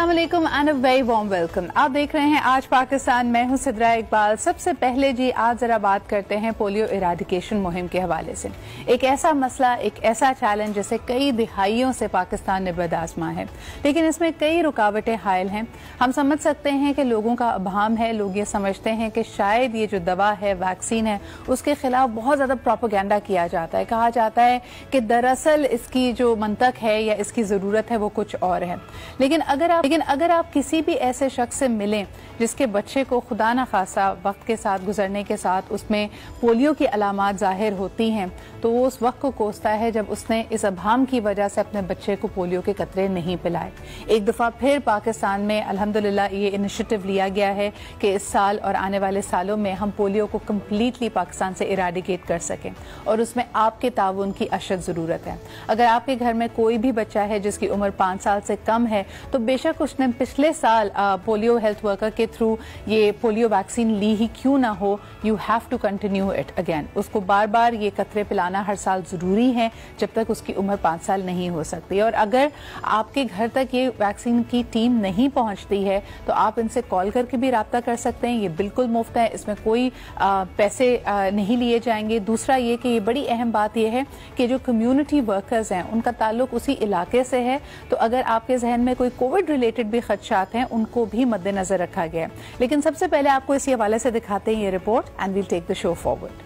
अस्सलाम वालेकुम and a very warm welcome. आप देख रहे हैं आज पाकिस्तान, मैं हूं सिद्रा इकबाल। सबसे पहले जी आज जरा बात करते हैं पोलियो इराडिकेशन मुहिम के हवाले से। एक ऐसा मसला, एक ऐसा चैलेंज जिसे कई दिहाइयों से पाकिस्तान ने बर्दाश्त है, लेकिन इसमें कई रुकावटें हायल हैं। हम समझ सकते हैं कि लोगों का अभाम है, लोग ये समझते हैं कि शायद ये जो दवा है, वैक्सीन है, उसके खिलाफ बहुत ज्यादा प्रोपेगेंडा किया जाता है। कहा जाता है कि दरअसल इसकी जो मंतक है या इसकी जरूरत है वो कुछ और है। लेकिन अगर आप किसी भी ऐसे शख्स से मिलें जिसके बच्चे को खुदा न खासा वक्त के साथ गुजरने के साथ उसमें पोलियो की अलामात जाहिर होती हैं, तो वो उस वक्त को कोसता है जब उसने इस अभाम की वजह से अपने बच्चे को पोलियो के कतरे नहीं पिलाए। एक दफा फिर पाकिस्तान में अल्हम्दुलिल्लाह ये इनिशिएटिव लिया गया है कि इस साल और आने वाले सालों में हम पोलियो को कम्प्लीटली पाकिस्तान से इराडिकेट कर सकें, और उसमें आपके ताउन की अशद जरूरत है। अगर आपके घर में कोई भी बच्चा है जिसकी उम्र 5 साल से कम है, तो बेशक उसने पिछले साल पोलियो हेल्थ वर्कर के थ्रू ये पोलियो वैक्सीन ली ही क्यों ना हो, you have to continue it again. उसको बार बार ये कतरे पिलाना हर साल जरूरी है जब तक उसकी उम्र 5 साल नहीं हो सकती। और अगर आपके घर तक ये वैक्सीन की टीम नहीं पहुंचती है तो आप इनसे कॉल करके भी राब्ता कर सकते हैं। ये बिल्कुल मुफ्त है, इसमें कोई पैसे नहीं लिए जाएंगे। दूसरा ये कि ये बड़ी अहम बात यह है कि जो कम्युनिटी वर्कर्स हैं उनका ताल्लुक उसी इलाके से है, तो अगर आपके जहन में कोई कोविड रिलेटेड भी खदशात हैं उनको भी मद्देनजर रखा गया है। लेकिन सबसे पहले आपको इसी हवाले से दिखाते हैं ये report and we'll take the show forward.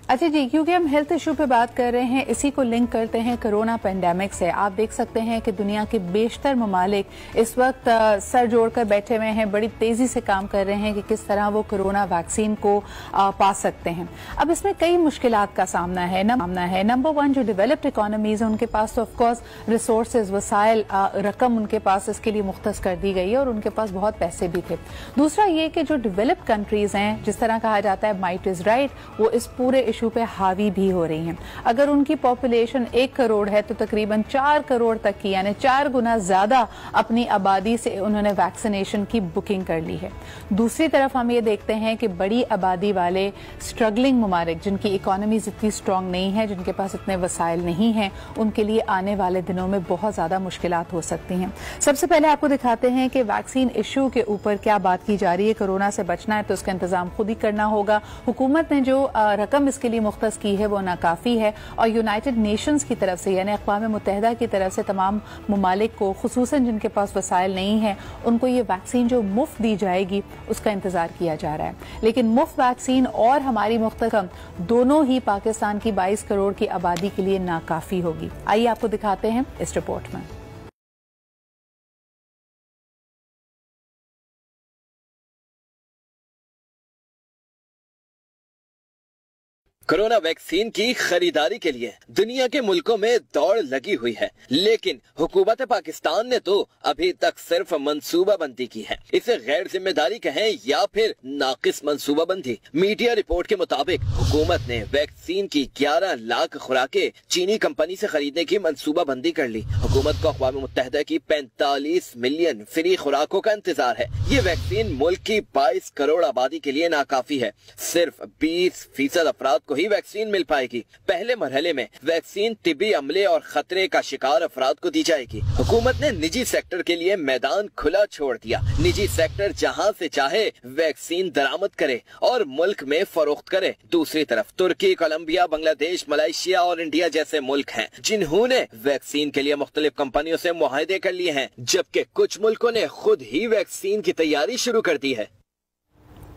अच्छा जी, क्योंकि हम हेल्थ इशू पे बात कर रहे हैं, इसी को लिंक करते हैं कोरोना पेंडेमिक से। आप देख सकते हैं कि दुनिया के बेशतर ममालिक इस वक्त सर जोड़कर बैठे हुए हैं, बड़ी तेजी से काम कर रहे हैं कि किस तरह वो कोरोना वैक्सीन को पा सकते हैं। अब इसमें कई मुश्किलात का सामना है। नंबर 1 जो डेवलप्ड इकोनॉमीज है उनके पास तो ऑफकोर्स रिसोर्सेज, वसाइल, रकम उनके पास इसके लिए मुख्तस कर दी गई है और उनके पास बहुत पैसे भी थे। दूसरा ये कि जो डेवलप्ड कंट्रीज हैं, जिस तरह कहा जाता है माइट इज राइट, वो इस पूरे इशू पे हावी भी हो रही हैं। अगर उनकी पॉपुलेशन 1 करोड़ है तो तकरीबन 4 करोड़ तक की, यानी 4 गुना ज्यादा अपनी आबादी से उन्होंने वैक्सीनेशन की बुकिंग कर ली है। दूसरी तरफ हम ये देखते हैं कि बड़ी आबादी वाले स्ट्रगलिंग ममालिक, जिनकी इकोनॉमीज इतनी स्ट्रांग नहीं है, जिनके पास इतने वसाइल नहीं हैं, उनके लिए आने वाले दिनों में बहुत ज्यादा मुश्किलात हो सकती हैं। सबसे पहले आपको दिखाते हैं कि वैक्सीन इशू के ऊपर क्या बात की जा रही है। कोरोना से बचना है तो उसका इंतजाम खुद ही करना होगा। हुकूमत ने जो रकम इसके लिए मुख्तस की है वो नाकाफी है, और यूनाइटेड नेशंस की तरफ से यानी अक़वाम मुत्तहिदा की तरफ से तमाम ममालिक को, खुसूसन जिनके पास वसाइल नहीं है, उनको ये वैक्सीन जो मुफ्त दी जाएगी उसका इंतजार किया जा रहा है। लेकिन मुफ्त वैक्सीन और हमारी मुफ्त रकम दोनों ही पाकिस्तान की 22 करोड़ की आबादी के लिए नाकाफी होगी। आइए आपको दिखाते हैं इस रिपोर्ट में। कोरोना वैक्सीन की खरीदारी के लिए दुनिया के मुल्कों में दौड़ लगी हुई है, लेकिन हुकूमत पाकिस्तान ने तो अभी तक सिर्फ मंसूबाबंदी की है। इसे गैर जिम्मेदारी कहें या फिर नाकिस मंसूबाबंदी। मीडिया रिपोर्ट के मुताबिक हुकूमत ने वैक्सीन की 11 लाख खुराकें चीनी कंपनी से खरीदने की मंसूबाबंदी कर ली। हुकूमत को अक़वाम मुत्तहिदा की 45 मिलियन फ्री खुराकों का इंतजार है। ये वैक्सीन मुल्क की 22 करोड़ आबादी के लिए नाकाफी है। सिर्फ 20% अफराद को ही वैक्सीन मिल पाएगी। पहले मरहले में वैक्सीन तिब्बी अमले और खतरे का शिकार अफराद को दी जाएगी। हुकूमत ने निजी सेक्टर के लिए मैदान खुला छोड़ दिया। निजी सेक्टर जहां से चाहे वैक्सीन दरामद करे और मुल्क में फरोख्त करे। दूसरी तरफ तुर्की, कोलंबिया, बांग्लादेश, मलेशिया और इंडिया जैसे मुल्क हैं जिन्होंने वैक्सीन के लिए मुख्तलिफ कंपनियों से मुआहदे कर लिए हैं, जबकि कुछ मुल्कों ने खुद ही वैक्सीन की तैयारी शुरू कर दी है।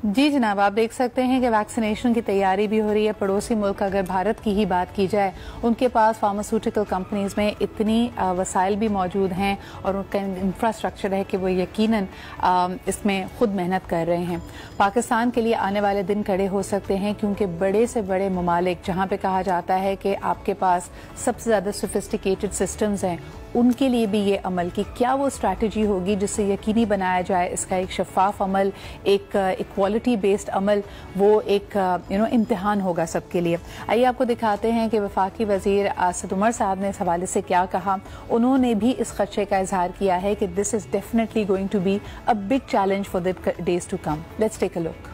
जी जनाब, आप देख सकते हैं कि वैक्सीनेशन की तैयारी भी हो रही है। पड़ोसी मुल्क, अगर भारत की ही बात की जाए, उनके पास फार्मास्यूटिकल कंपनीज में इतनी वसाइल भी मौजूद हैं और उनका इंफ्रास्ट्रक्चर है कि वो यकीनन इसमें खुद मेहनत कर रहे हैं। पाकिस्तान के लिए आने वाले दिन कड़े हो सकते हैं, क्योंकि बड़े से बड़े ममालिक जहाँ पे कहा जाता है कि आपके पास सबसे ज़्यादा सोफिस्टिकेटेड सिस्टम्स हैं, उनके लिए भी ये अमल की क्या वो स्ट्रैटेजी होगी जिससे यकीनी बनाया जाए इसका एक शफाफ अमल, एक इक्वालिटी बेस्ड अमल, वो एक इम्तिहान होगा सबके लिए। आइए आपको दिखाते हैं कि वफाकी वजीर असद उमर साहब ने इस हवाले से क्या कहा। उन्होंने भी इस खदशे का इजहार किया है कि this is definitely going to be a big challenge for the days to come. Let's take a look.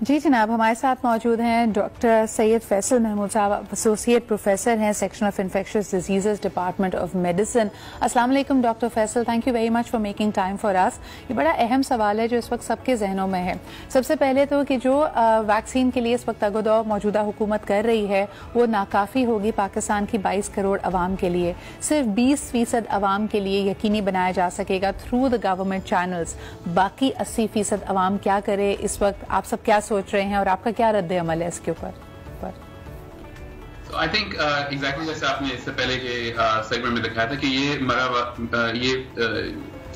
जी जनाब, हमारे साथ मौजूद हैं डॉक्टर सैयद फैसल महमूद साहब, एसोसिएट प्रोफेसर हैं section of infectious diseases, department of medicine. अस्सलाम वालेकुम doctor Faisal, thank you very much for making time for us. ये बड़ा अहम सवाल है जो इस वक्त सबके जहनों में है। सबसे पहले तो कि जो वैक्सीन के लिए इस वक्त तगदो मौजूदा हुकूमत कर रही है वो नाकाफ़ी होगी पाकिस्तान की 22 करोड़ अवाम के लिए। सिर्फ 20% अवाम के लिए यकीनी बनाया जा सकेगा थ्रू द गवर्नमेंट चैनल्स। बाकी 80% अवाम क्या करे, इस वक्त आप सब क्या सोच रहे हैं और आपका क्या रद्द अमल है इसके ऊपर? आई थिंक एग्जैक्टली जैसे आपने इससे पहले के सेगमेंट में दिखाया था कि ये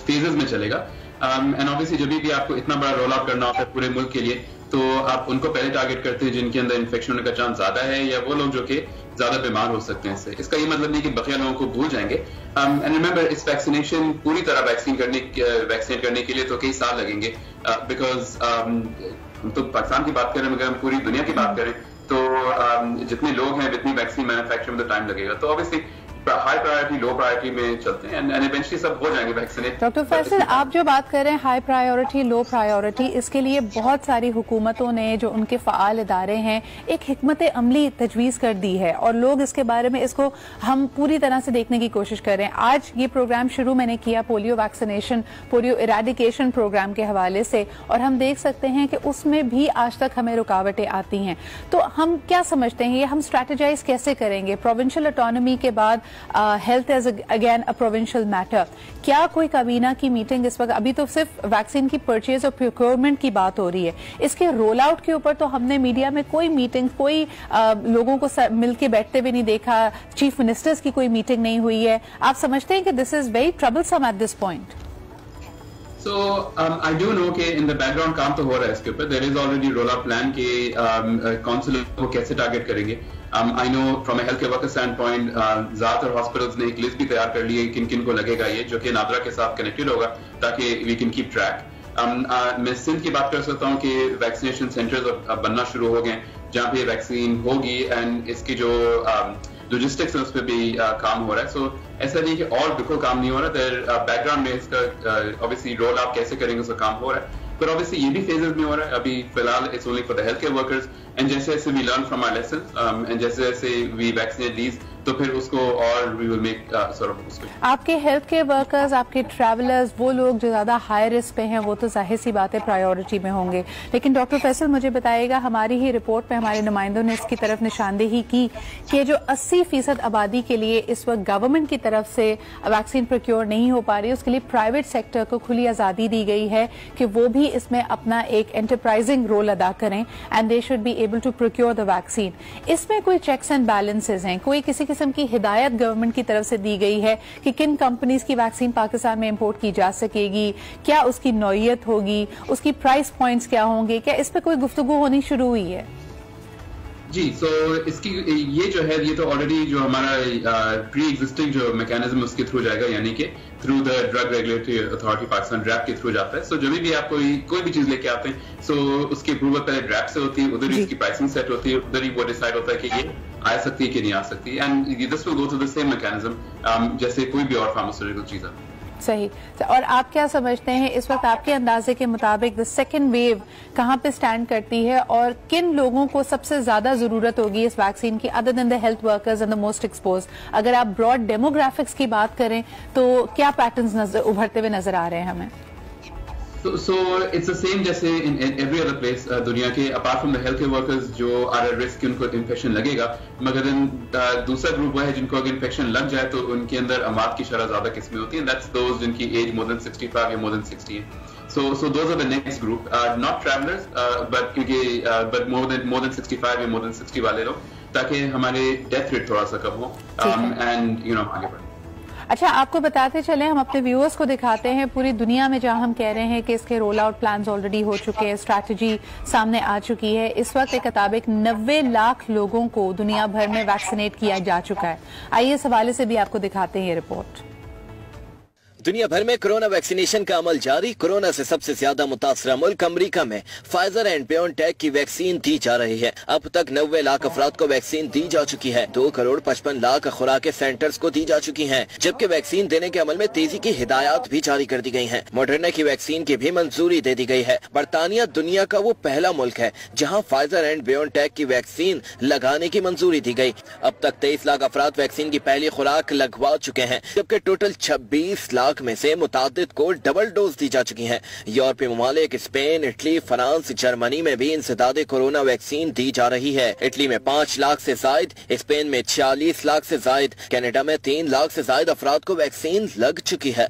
फेजेस में चलेगा एंड ऑब्वियसली जब भी आपको इतना बड़ा रोल आउट करना होता है पूरे मुल्क के लिए तो आप उनको पहले टारगेट करते हैं जिनके अंदर इन्फेक्शन होने का चांस ज्यादा है या वो लोग जो कि ज्यादा बीमार हो सकते हैं इससे। इसका ये मतलब नहीं कि बकिया लोगों को भूल जाएंगे। एंड रिमेंबर इस वैक्सीनेशन पूरी तरह वैक्सीनेट करने के लिए तो कई साल लगेंगे बिकॉज हम तो पाकिस्तान की बात करें मगर हम पूरी दुनिया की बात करें तो जितने लोग हैं जितनी वैक्सीन मैन्युफैक्चर में तो टाइम लगेगा। तो obviously high priority low priority में चलते हैं एंड इवेंचुअली सब हो जाएंगे वैक्सीनेट। डॉक्टर फैसल, आप जो बात कर रहे हैं हाई प्रायोरिटी लो प्रायोरिटी, इसके लिए बहुत सारी हुकूमतों ने जो उनके फ़ाल इदारे हैं एक हिकमत अमली तजवीज़ कर दी है और लोग इसके बारे में इसको हम पूरी तरह से देखने की कोशिश कर रहे हैं। आज ये प्रोग्राम शुरू मैंने किया polio vaccination, polio eradication programme के हवाले से और हम देख सकते हैं कि उसमें भी आज तक हमें रुकावटें आती हैं। तो हम क्या समझते हैं, ये हम स्ट्रैटेजाइज कैसे करेंगे? प्रोविंशियल ऑटोनॉमी के बाद health is again a provincial matter. क्या कोई काबीना की मीटिंग इस वक्त, अभी तो सिर्फ वैक्सीन की परचेज और प्रोक्योरमेंट की बात हो रही है, इसके रोल आउट के ऊपर तो हमने मीडिया में कोई मीटिंग, कोई लोगों को मिलके बैठते हुए नहीं देखा, चीफ मिनिस्टर्स की कोई मीटिंग नहीं हुई है। आप समझते हैं कि this is very troublesome at this point? So I do know कि in the background काम तो हो रहा है इसके ऊपर। There is already roll out plan कि कौन से लोगों को कैसे टारगेट करेंगे। I know from a healthcare worker standpoint ज़्यादातर हॉस्पिटल्स ने एक लिस्ट भी तैयार कर ली है किन किन को लगेगा ये, जो कि नादरा के साथ कनेक्टेड होगा ताकि we can keep track। मैं सिंध की बात कर सकता हूँ कि वैक्सीनेशन सेंटर्स बनना शुरू हो गए जहाँ पे वैक्सीन होगी एंड इसकी जो लॉजिस्टिक्स है उस पर भी काम हो रहा है। सो ऐसा नहीं कि और बिल्कुल काम नहीं हो रहा, बैकग्राउंड में इसका ऑब्वियसली रोल आप कैसे करेंगे उसका काम हो रहा है। पर ऑब्वियसली ये भी फेजेस में हो रहा है। अभी फिलहाल it's only for the health care workers and जैसे जैसे we learn from our lessons and जैसे जैसे वी वैक्सीनेट दीज तो फिर उसको और we will make sort of उसको। आपके हेल्थ केयर वर्कर्स, आपके ट्रैवलर्स, वो लोग जो ज्यादा हाई रिस्क पे हैं वो तो जाहिर सी बात है प्रायोरिटी में होंगे। लेकिन डॉक्टर फैसल मुझे बताइएगा, हमारी ही रिपोर्ट में हमारे नुमाइंदों ने इसकी तरफ निशानदेही की कि जो 80% आबादी के लिए इस वक्त गवर्नमेंट की तरफ से वैक्सीन प्रोक्योर नहीं हो पा रही, उसके लिए प्राइवेट सेक्टर को खुली आजादी दी गई है कि वो भी इसमें अपना एक एंटरप्राइजिंग रोल अदा करें and they should be able to procure the vaccine. इसमें कोई चेक्स एंड बैलेंसेस हैं, कोई किसी किस्म की हिदायत गवर्नमेंट की तरफ से दी गई है कि किन कंपनीज की वैक्सीन पाकिस्तान में इंपोर्ट की जा सकेगी, क्या उसकी नौयत होगी, उसकी प्राइस पॉइंट्स क्या होंगे, क्या इस पर कोई गुफ्तगू होनी शुरू हुई है? जी, सो इसकी ये जो है ये तो ऑलरेडी जो हमारा प्री एग्जिस्टिंग जो मैकेनिज्म उसके थ्रू जाएगा, यानी कि through the drug regulatory authority Pakistan DRAP के थ्रू जाता है। सो जब भी आप कोई भी चीज लेके आते हैं सो उसकी अप्रूवल पहले ड्रैप से होती है, उधर ही उसकी प्राइसिंग सेट होती है, उधर ही वो डिसाइड होता है कि ये आ सकती है कि नहीं आ सकती, and this will go to the same mechanism जैसे कोई भी और फार्मास्यूटिकल चीज है। सही। और आप क्या समझते हैं इस वक्त आपके अंदाजे के मुताबिक द सेकेंड वेव कहाँ पे स्टैंड करती है और किन लोगों को सबसे ज्यादा जरूरत होगी इस वैक्सीन की, other than the health workers and the most expose? अगर आप ब्रॉड डेमोग्राफिक्स की बात करें तो क्या पैटर्न्स उभरते हुए नजर आ रहे हैं हमें? So it's the same जैसे in every other place दुनिया के, apart from the healthcare workers जो are at risk उनको इन्फेक्शन लगेगा, मगर दूसरा ग्रुप वो है जिनको अगर इन्फेक्शन लग जाए तो उनके अंदर अमात की शरह ज्यादा किस्में होती हैं, that's those जिनकी एज more than 65 या more than 60 है। So those are the next group, not travelers, but क्योंकि but more than 65 या more than 60 वाले लोग, ताकि हमारे डेथ रेट थोड़ा सा कम हो and you know आगे बढ़े। अच्छा, आपको बताते चले, हम अपने व्यूअर्स को दिखाते हैं पूरी दुनिया में जहां हम कह रहे हैं कि इसके रोल आउट प्लान्स ऑलरेडी हो चुके हैं, स्ट्रैटेजी सामने आ चुकी है। इस वक्त एक मुताबिक 90 लाख लोगों को दुनिया भर में वैक्सीनेट किया जा चुका है। आइए इस हवाले से भी आपको दिखाते हैं ये रिपोर्ट। दुनिया भर में कोरोना वैक्सीनेशन का अमल जारी। कोरोना से सबसे ज्यादा मुतासरा मुल्क अमेरिका में फाइजर एंड बायोटेक की वैक्सीन दी जा रही है। अब तक 90 लाख अफराद को वैक्सीन दी जा चुकी है। 2 करोड़ 55 लाख खुराकें सेंटर्स को दी जा चुकी हैं, जबकि वैक्सीन देने के अमल में तेजी की हिदायत भी जारी कर दी गई हैं। मॉडर्ना की वैक्सीन की भी मंजूरी दे दी गई है। बरतानिया दुनिया का वो पहला मुल्क है जहाँ फाइजर एंड बायोटेक की वैक्सीन लगाने की मंजूरी दी गई। अब तक 23 लाख अफराद वैक्सीन की पहली खुराक लगवा चुके हैं, जबकि टोटल 26 लाख में से मुतादिद को डबल डोज दी जा चुकी हैं। यूरोपीय ममालिक स्पेन, इटली, फ्रांस, जर्मनी में भी इंसदादे कोरोना वैक्सीन दी जा रही है। इटली में 5 लाख से जायद, स्पेन में 46 लाख से जायद, कनाडा में 3 लाख से जायद अफराद को वैक्सीन लग चुकी है।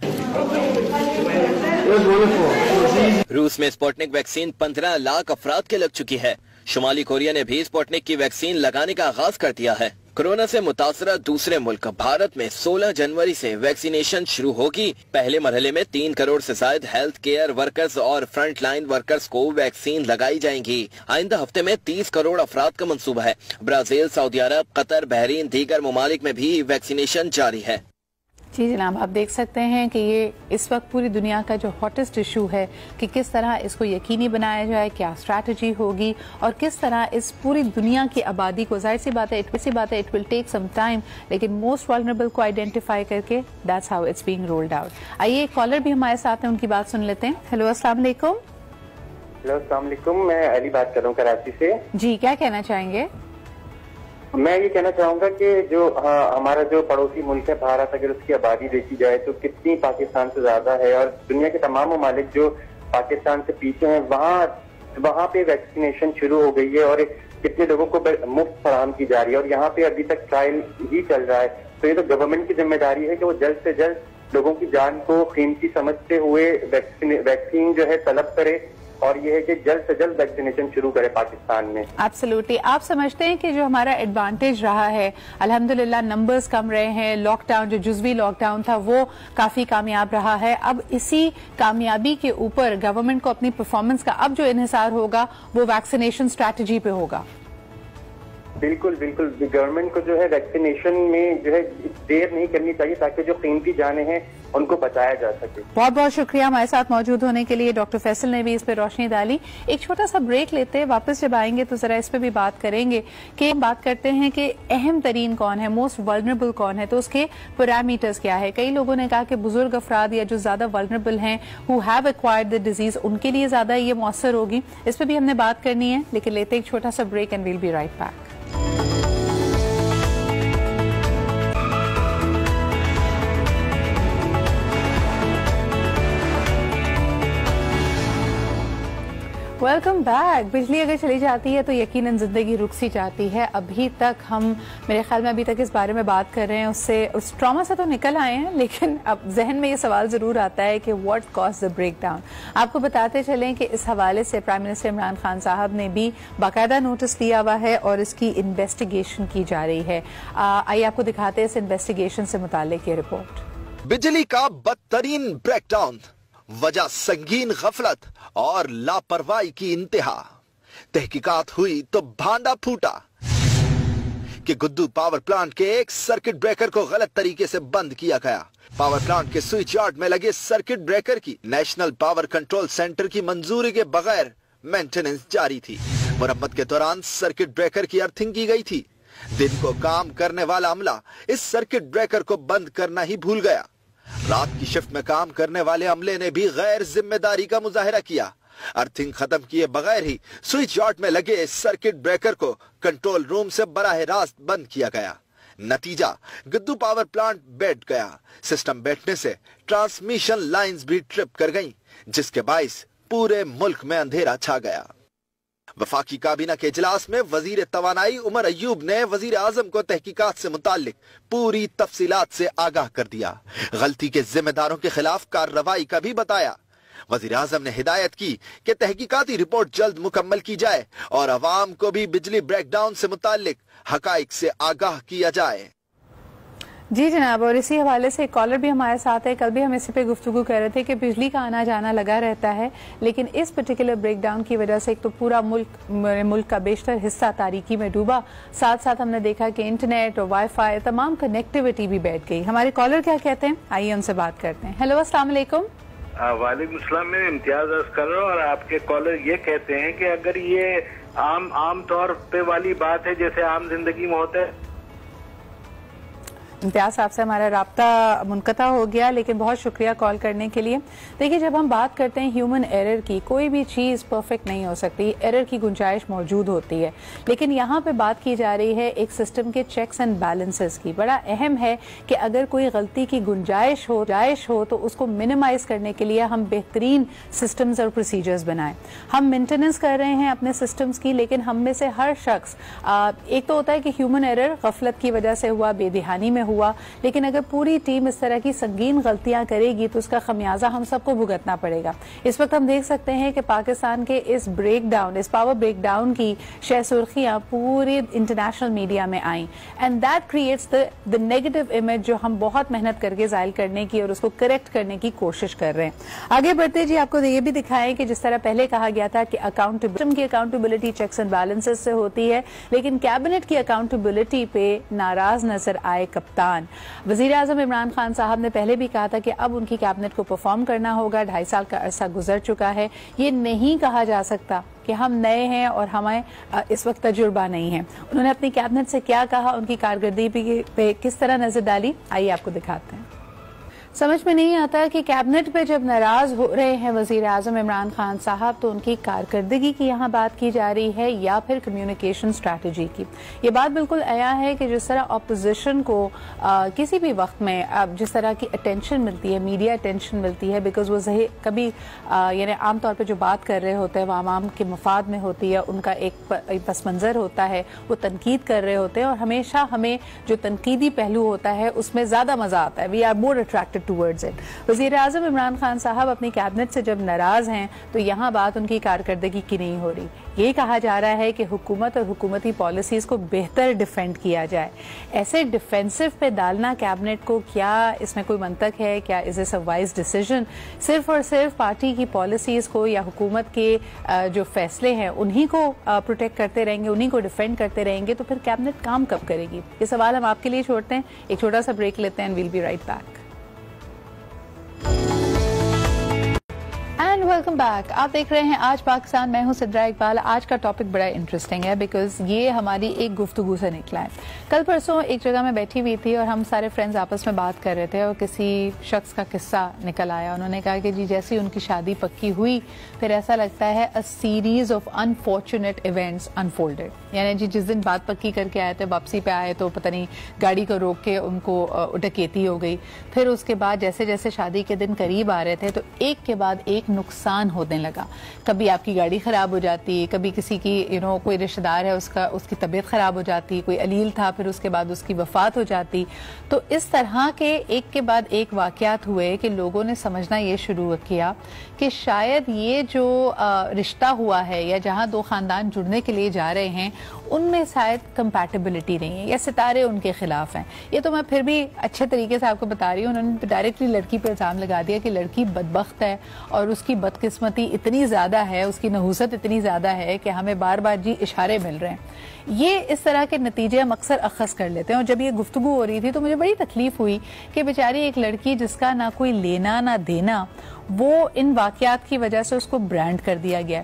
रूस में स्पुतनिक वैक्सीन 15 लाख अफराद के लग चुकी है। शुमाली कोरिया ने भी स्पुतनिक की वैक्सीन लगाने का आगाज कर दिया है। कोरोना से मुतासरा दूसरे मुल्क भारत में 16 जनवरी से वैक्सीनेशन शुरू होगी। पहले मरहले में 3 करोड़ से ज्यादा हेल्थ केयर वर्कर्स और फ्रंट लाइन वर्कर्स को वैक्सीन लगाई जाएंगी। आइंदा हफ्ते में 30 करोड़ अफराद का मंसूबा है। ब्राजील, सऊदी अरब, कतर, बहरीन, दीगर ममालिक में भी वैक्सीनेशन जारी है। जी जनाब, आप देख सकते हैं कि ये इस वक्त पूरी दुनिया का जो हॉटेस्ट इशू है कि किस तरह इसको यकीनी बनाया जाए, क्या स्ट्रैटेजी होगी और किस तरह इस पूरी दुनिया की आबादी को, जाहिर सी बात है it will take some time, लेकिन मोस्ट वल्नरेबल को आइडेंटिफाई करके that's how it's being rolled out. आइए एक कॉलर भी हमारे साथ हैं, उनकी बात सुन लेते हैं। हेलो, अस्सलाम वालेकुम। हेलो, अस्सलाम वालेकुम। मैं अली बात कर रहा हूँ कराची से। जी, क्या कहना चाहेंगे? मैं ये कहना चाहूंगा कि जो हमारा जो पड़ोसी मुल्क है भारत, अगर उसकी आबादी देखी जाए तो कितनी पाकिस्तान से ज्यादा है, और दुनिया के तमाम ममालिक जो पाकिस्तान से पीछे हैं वहाँ पे वैक्सीनेशन शुरू हो गई है और कितने लोगों को मुफ्त फराहम की जा रही है, और यहाँ पे अभी तक ट्रायल ही चल रहा है। तो ये तो गवर्नमेंट की जिम्मेदारी है कि वो जल्द से जल्द लोगों की जान को कीमती समझते हुए वैक्सीन जो है तलब करे, और ये है कि जल्द से जल्द वैक्सीनेशन शुरू करे पाकिस्तान में। एब्सोल्युटली। आप समझते हैं कि जो हमारा एडवांटेज रहा है, अल्हम्दुलिल्लाह नंबर्स कम रहे हैं, लॉकडाउन जो जुज़वी लॉकडाउन था वो काफी कामयाब रहा है, अब इसी कामयाबी के ऊपर गवर्नमेंट को अपनी परफॉर्मेंस का अब जो इन्हिसार होगा वो वैक्सीनेशन स्ट्रैटेजी पे होगा? बिल्कुल बिल्कुल, गवर्नमेंट को जो है वैक्सीनेशन में जो है देर नहीं करनी चाहिए ताकि जो कीमती जाने हैं उनको बचाया जा सके। बहुत बहुत शुक्रिया हमारे साथ मौजूद होने के लिए। डॉक्टर फैसल ने भी इस पर रोशनी डाली। एक छोटा सा ब्रेक लेते हैं, वापस जब आएंगे तो जरा इस पे भी बात करेंगे कि हम बात करते हैं कि अहम तरीन कौन है, मोस्ट वल्नरेबल कौन है, तो उसके पैरामीटर्स क्या है। कई लोगों ने कहा कि बुजुर्ग अफराद या जो ज्यादा वल्नरेबल हैं, who have acquired the disease, उनके लिए ज्यादा ये मौसर होगी। इस पर भी हमने बात करनी है, लेकिन लेते एक छोटा सा break and we'll be right back. Welcome back. बिजली अगर चली जाती है तो यकीनन जिंदगी रुक सी जाती है। अभी तक हम, मेरे ख्याल में अभी तक इस बारे में बात कर रहे हैं, उस ट्रॉमा से तो निकल आए हैं, लेकिन अब जहन में ये सवाल जरूर आता है कि what cause the breakdown. आपको बताते चलें कि इस हवाले से प्राइम मिनिस्टर इमरान खान साहब ने भी बाकायदा नोटिस दिया हुआ है और इसकी इन्वेस्टिगेशन की जा रही है। आइए आपको दिखाते हैं इस इन्वेस्टिगेशन से मुताल्लिक ये रिपोर्ट। बिजली का बदतरीन ब्रेकडाउन, वजह संगीन गफलत और लापरवाही की इंतहा। तहकीकात हुई तो भांडा फूटा कि गुद्दू पावर प्लांट के एक सर्किट ब्रेकर को गलत तरीके से बंद किया गया। पावर प्लांट के स्विच यार्ड में लगे सर्किट ब्रेकर की नेशनल पावर कंट्रोल सेंटर की मंजूरी के बगैर मेंटेनेंस जारी थी। मुरम्मत के दौरान सर्किट ब्रेकर की अर्थिंग की गई थी। दिन को काम करने वाला अमला इस सर्किट ब्रेकर को बंद करना ही भूल गया। रात की शिफ्ट में काम करने वाले अमले ने भी गैर जिम्मेदारी का मुजाहिरा किया। अर्थिंग खत्म किए बगैर ही स्विच यार्ड में लगे सर्किट ब्रेकर को कंट्रोल रूम से बराह रास्त बंद किया गया। नतीजा, गुद्दू पावर प्लांट बैठ गया। सिस्टम बैठने से ट्रांसमिशन लाइंस भी ट्रिप कर गईं, जिसके बाइस पूरे मुल्क में अंधेरा छा गया। वफाकी काबीना के इजलास में वजीर तवानाई उमर अयूब ने वजीर आजम को तहकीकात से मुताल्लिक पूरी तफसीलात से आगाह कर दिया। गलती के जिम्मेदारों के खिलाफ कार्रवाई का भी बताया। वजीर आजम ने हिदायत की कि तहकीकाती रिपोर्ट जल्द मुकम्मल की जाए और अवाम को भी बिजली ब्रेकडाउन से मुताल्लिक हकाइक से आगाह किया जाए। जी जनाब, और इसी हवाले से एक कॉलर भी हमारे साथ है। कल भी हम इसी पे गुफ्तगू कर रहे थे कि बिजली का आना जाना लगा रहता है, लेकिन इस पर्टिकुलर ब्रेकडाउन की वजह से एक तो पूरा मुल्क का बेशतर हिस्सा तारीकी में डूबा, साथ साथ हमने देखा कि इंटरनेट और वाईफाई तमाम कनेक्टिविटी भी बैठ गई। हमारे कॉलर क्या कहते हैं, आइए उनसे बात करते हैं। हेलो, अस्सलाम वालेकुम। वालेकुम सलाम, मैं इम्तियाज अर्ज कर रहा हूँ। और आपके कॉलर ये कहते हैं कि अगर ये आम तौर पे वाली बात है जैसे आम जिंदगी में होता है। इम्तियाज साहब से हमारा राब्ता मुनक़ता हो गया, लेकिन बहुत शुक्रिया कॉल करने के लिए। देखिए, जब हम बात करते हैं ह्यूमन एरर की, कोई भी चीज़ परफेक्ट नहीं हो सकती, एरर की गुंजाइश मौजूद होती है, लेकिन यहाँ पे बात की जा रही है एक सिस्टम के चेक्स एंड बैलेंसेस की। बड़ा अहम है कि अगर कोई गलती की गुंजाइश हो तो उसको मिनिमाइज करने के लिए हम बेहतरीन सिस्टम्स और प्रोसीजर्स बनाएं। हम मेंटेनेंस कर रहे हैं अपने सिस्टम्स की, लेकिन हम में से हर शख्स, एक तो होता है कि ह्यूमन एरर गफलत की वजह से हुआ, बेध्यानी में हुआ, लेकिन अगर पूरी टीम इस तरह की संगीन गलतियां करेगी तो उसका खमियाजा हम सबको भुगतना पड़ेगा। इस वक्त हम देख सकते हैं कि पाकिस्तान के इस पावर ब्रेकडाउन की शह सुर्खियां पूरी इंटरनेशनल मीडिया में आई, and that creates the negative image जो हम बहुत मेहनत करके जाहिर करने की और उसको करेक्ट करने की कोशिश कर रहे हैं। आगे बढ़ते जी, आपको ये भी दिखाएं कि जिस तरह पहले कहा गया था कि अकाउंटेबिलिटी चेक्स एंड बैलेंसेस से होती है, लेकिन कैबिनेट की अकाउंटेबिलिटी पे नाराज नजर आए कप्तान। वजीर आजम इमरान खान साहब ने पहले भी कहा था कि अब उनकी कैबिनेट को परफॉर्म करना होगा। 2.5 साल का अरसा गुजर चुका है, ये नहीं कहा जा सकता कि हम नए हैं और हमें इस वक्त तजुर्बा नहीं है। उन्होंने अपनी कैबिनेट से क्या कहा, उनकी कारकर्दगी पे किस तरह नजर डाली, आइए आपको दिखाते हैं। समझ में नहीं आता कि कैबिनेट पे जब नाराज हो रहे हैं वजीर आजम इमरान खान साहब, तो उनकी कारकर्दगी की यहाँ बात की जा रही है या फिर कम्युनिकेशन स्ट्रैटेजी की। ये बात बिल्कुल आया है कि जिस तरह अपोजिशन को किसी भी वक्त में जिस तरह की अटेंशन मिलती है, मीडिया अटेंशन मिलती है, बिकॉज वो कभी यानी आमतौर पर जो बात कर रहे होते हैं वो आवाम के मफाद में होती है, उनका एक पस मंज़र होता है, वो तनकीद कर रहे होते हैं, और हमेशा हमें जो तनकीदी पहलू होता है उसमें ज़्यादा मज़ा आता है। We are more attracted towards it. वज़ीर आज़म इमरान खान साहब अपनी कैबिनेट से जब नाराज हैं तो यहाँ बात उनकी कारकर्दगी की नहीं हो रही। ये कहा जा रहा है कि हुकूमत और हुकूमती पॉलिसीज को बेहतर डिफेंड किया जाए। ऐसे डिफेंसिव पे डालना कैबिनेट को, क्या इसमें कोई मंतक है? क्या is it a wise decision? सिर्फ और सिर्फ पार्टी की पॉलिसीज को या हुकूमत के जो फैसले हैं उन्हीं को प्रोटेक्ट करते रहेंगे, उन्हीं को डिफेंड करते रहेंगे, तो फिर कैबिनेट काम कब करेगी? ये सवाल हम आपके लिए छोड़ते हैं, एक छोटा सा ब्रेक लेते हैं and we'll be right back. Welcome back, आप देख रहे हैं आज पाकिस्तान, मैं हूं सिद्रा इकबाल। आज का टॉपिक बड़ा इंटरेस्टिंग है बिकॉज ये हमारी एक गुफ्तगू से निकला है। कल परसों एक जगह में बैठी हुई थी और हम सारे फ्रेंड्स आपस में बात कर रहे थे और किसी शख्स का किस्सा निकल आया। उन्होंने कहा कि जी जैसी उनकी शादी पक्की हुई फिर ऐसा लगता है a series of unfortunate events unfolded. यानी जी जिस दिन बात पक्की करके आए थे, वापसी पे आए तो पता नहीं गाड़ी को रोक के उनको डकैती हो गई। फिर उसके बाद जैसे जैसे शादी के दिन करीब आ रहे थे तो एक के बाद एक नुकसान होने लगा। कभी आपकी गाड़ी खराब हो जाती, कभी किसी की कोई रिश्तेदार है उसकी तबीयत खराब हो जाती, कोई अलील था फिर उसके बाद उसकी वफात हो जाती। तो इस तरह के एक के बाद एक वाकयात हुए कि लोगों ने समझना ये शुरू किया कि शायद ये जो रिश्ता हुआ है या जहां दो खानदान जुड़ने के लिए जा रहे हैं उनमें शायद कंपैटिबिलिटी नहीं है या सितारे उनके खिलाफ हैं। ये तो मैं फिर भी अच्छे तरीके से आपको बता रही हूँ। उन्होंने डायरेक्टली लड़की पर इल्जाम लगा दिया कि लड़की बदबख्त है और उसकी बदकिस्मती इतनी ज्यादा है, उसकी नहूसत इतनी ज्यादा है कि हमें बार बार जी इशारे मिल रहे हैं। ये इस तरह के नतीजे हम अक्सर अखज़ कर लेते हैं। और जब ये गुफ्तगू हो रही थी तो मुझे बड़ी तकलीफ हुई कि बेचारी एक लड़की जिसका ना कोई लेना ना देना, वो इन वाकयात की वजह से उसको ब्रांड कर दिया गया।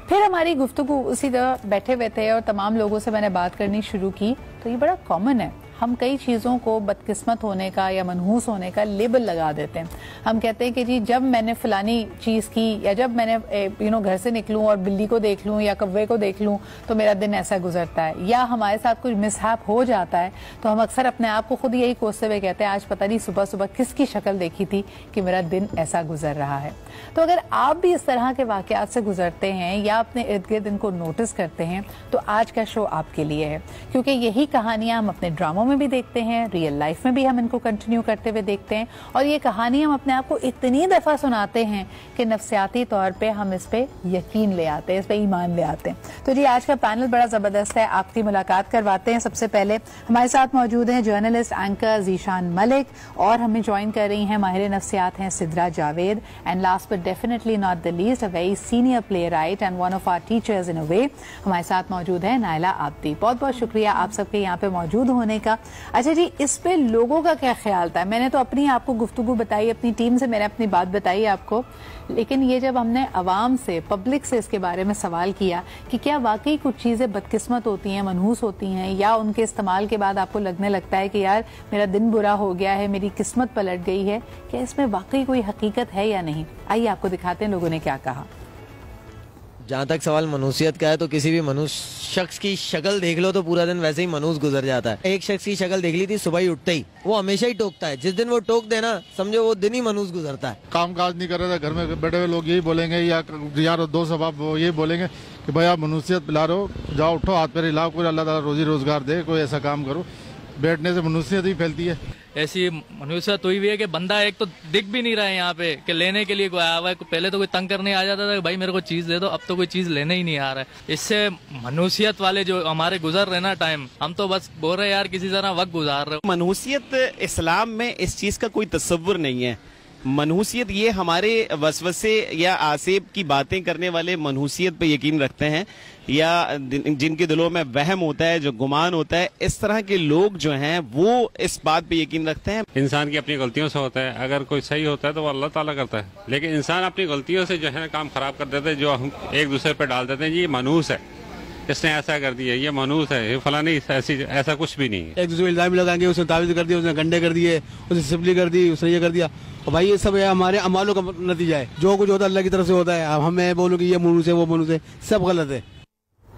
फिर हमारी गुफ्तगू उसी तरह बैठे हुए थे और तमाम लोगों से मैंने बात करनी शुरू की। तो ये बड़ा कॉमन है, हम कई चीज़ों को बदकिस्मत होने का या मनहूस होने का लेबल लगा देते हैं। हम कहते हैं कि जी जब मैंने फलानी चीज़ की या जब मैंने घर से निकलूं और बिल्ली को देख लूं या कौवे को देख लूं तो मेरा दिन ऐसा गुजरता है। या हमारे साथ कुछ मिसहैप हो जाता है तो हम अक्सर अपने आप को खुद यही कोसते हुए कहते हैं आज पता नहीं सुबह सुबह किसकी शक्ल देखी थी कि मेरा दिन ऐसा गुजर रहा है। तो अगर आप भी इस तरह के वाकयात से गुजरते हैं या अपने इर्द गिर्द इनको नोटिस करते हैं तो आज का शो आपके लिए है, क्योंकि यही कहानियां हम अपने ड्रामों में भी देखते हैं, रियल लाइफ में भी हम इनको कंटिन्यू करते हुए देखते हैं, और ये कहानी हम अपने आप को इतनी दफ़ा सुनाते हैं कि नफ्सियाती तौर पे हम इस पे यकीन ले आते हैं, इस पे ईमान ले आते हैं। तो जी आज का पैनल बड़ा ज़बरदस्त है, आपकी मुलाकात करवाते हैं। सबसे पहले हमारे साथ मौजूद हैं जर्नलिस्ट एंकर ज़ीशान मलिक, और हमें ज्वाइन कर रही हैं माहिर नफ्सियात हैं Sidra Javed, and last but definitely not the least a very senior playwright and one of our teachers in a way, हमारे साथ मौजूद है नायला आब्दी। बहुत बहुत शुक्रिया आप सबके यहाँ पे मौजूद होने का। अच्छा जी, इस पे लोगों का क्या ख्याल था? मैंने तो अपनी आपको गुफ्तगू बताई, अपनी टीम से मैंने अपनी बात बताई आपको, लेकिन ये जब हमने अवाम से, पब्लिक से इसके बारे में सवाल किया कि क्या वाकई कुछ चीज़ें बदकिस्मत होती हैं, मनहूस होती हैं, या उनके इस्तेमाल के बाद आपको लगने लगता है कि यार मेरा दिन बुरा हो गया है, मेरी किस्मत पलट गई है, क्या इसमें वाकई कोई हकीकत है या नहीं? आइए आपको दिखाते हैं लोगों ने क्या कहा। जहाँ तक सवाल मनुष्यत का है तो किसी भी मनुष्य शख्स की शक्ल देख लो तो पूरा दिन वैसे ही मनुष्य गुजर जाता है। एक शख्स की शक्ल देख ली थी सुबह ही उठते ही, वो हमेशा ही टोकता है, जिस दिन वो टोक देना समझो वो दिन ही मनुष्य गुजरता है। काम काज नहीं कर रहे थे, घर में बैठे हुए लोग यही बोलेंगे, या यार दोस्त अब यही बोलेंगे कि भाई आप मनुष्यत पिला रहे हो, जाओ उठो, हाथ पैर हिलाओ, कोई अल्लाह ताला रोजी रोजगार दे, कोई ऐसा काम करो। बैठने से मनुष्यत ही फैलती है। ऐसी मनुष्यत हुई हुई है कि बंदा एक तो दिख भी नहीं रहा है यहाँ पे कि लेने के लिए कोई आया हुआ है। पहले तो कोई तंग करने आ जाता था कि भाई मेरे को चीज दे दो, अब तो कोई चीज लेने ही नहीं आ रहा है। इससे मनुष्यत वाले जो हमारे गुजर रहे ना टाइम, हम तो बस बोल रहे यार किसी तरह वक्त गुजार रहे। मनहूसियत इस्लाम में इस चीज का कोई तस्वुर नहीं है। मनहूसियत ये हमारे वसवसे या आसेब की बातें करने वाले मनहूसियत पे यकीन रखते हैं, या जिनके दिलों में वहम होता है, जो गुमान होता है, इस तरह के लोग जो हैं वो इस बात पे यकीन रखते हैं। इंसान की अपनी गलतियों से होता है, अगर कोई सही होता है तो वो अल्लाह ताला करता है, लेकिन इंसान अपनी गलतियों से जो है ना काम खराब कर देते हैं, जो हम एक दूसरे पे डाल देते हैं ये मनहूस है, इसने ऐसा कर दिया, ये मनहूस है, ये फलानी, ऐसा कुछ भी नहीं है। एक दूसरे इल्जाम लगाएंगे, उसने तावीज़ कर दिया, उसने गंडे कर दिए, उसने सिपली कर दी, उसने ये कर दिया, और भाई ये सब हमारे अमालों का नतीजा है। जो कुछ होता है अल्लाह की तरफ से होता है। अब हमें बोलो कि ये मनहूस है, वो मनहूस है, सब गलत है।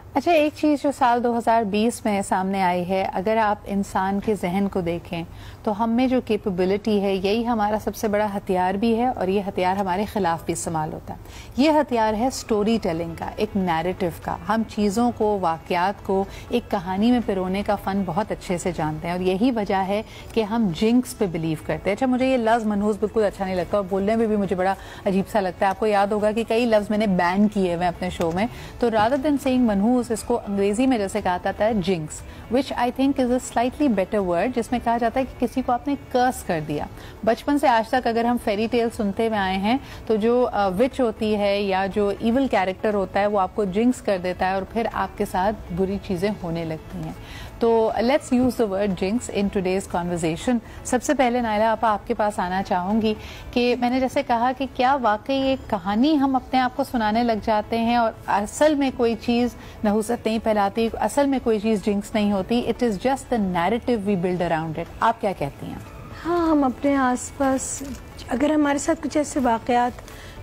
अच्छा, एक चीज़ जो साल 2020 में सामने आई है, अगर आप इंसान के जहन को देखें तो हम में जो कैपेबिलिटी है यही हमारा सबसे बड़ा हथियार भी है, और ये हथियार हमारे खिलाफ भी इस्तेमाल होता है। ये हथियार है स्टोरी टेलिंग का, एक नैरेटिव का। हम चीज़ों को, वाक़यात को एक कहानी में पिरोने का फ़न बहुत अच्छे से जानते हैं, और यही वजह है कि हम जिंक्स पे बिलीव करते हैं। अच्छा, मुझे ये लफ्ज़ मनहूस बिल्कुल अच्छा नहीं लगता, और बोलने में भी मुझे बड़ा अजीब सा लगता है। आपको याद होगा कि कई लफ्ज़ मैंने बैन किए हुए अपने शो में, तो रादर देन सेइंग मनहूस, इसको अंग्रेजी में जैसे कहा जाता है jinx, which I think is a slightly better word, जिसमें कहा जाता है कि किसी को आपने कर्स कर दिया। बचपन से आज तक अगर हम फेरी टेल सुनते हुए आए हैं तो जो विच होती है या जो इविल कैरेक्टर होता है वो आपको जिंक्स कर देता है, और फिर आपके साथ बुरी चीजें होने लगती हैं। तो let's use the word jinx in today's conversation. सबसे पहले नायला आपा आपके पास आना चाहूंगी कि मैंने जैसे कहा कि क्या वाकई एक कहानी हम अपने आप को सुनाने लग जाते हैं और असल में कोई चीज नहुसत नहीं फैलाती, असल में कोई चीज जिंक्स नहीं होती, it is just the narrative we build around it. आप क्या कहती हैं? हाँ, हम अपने आसपास अगर हमारे साथ कुछ ऐसे वाकयात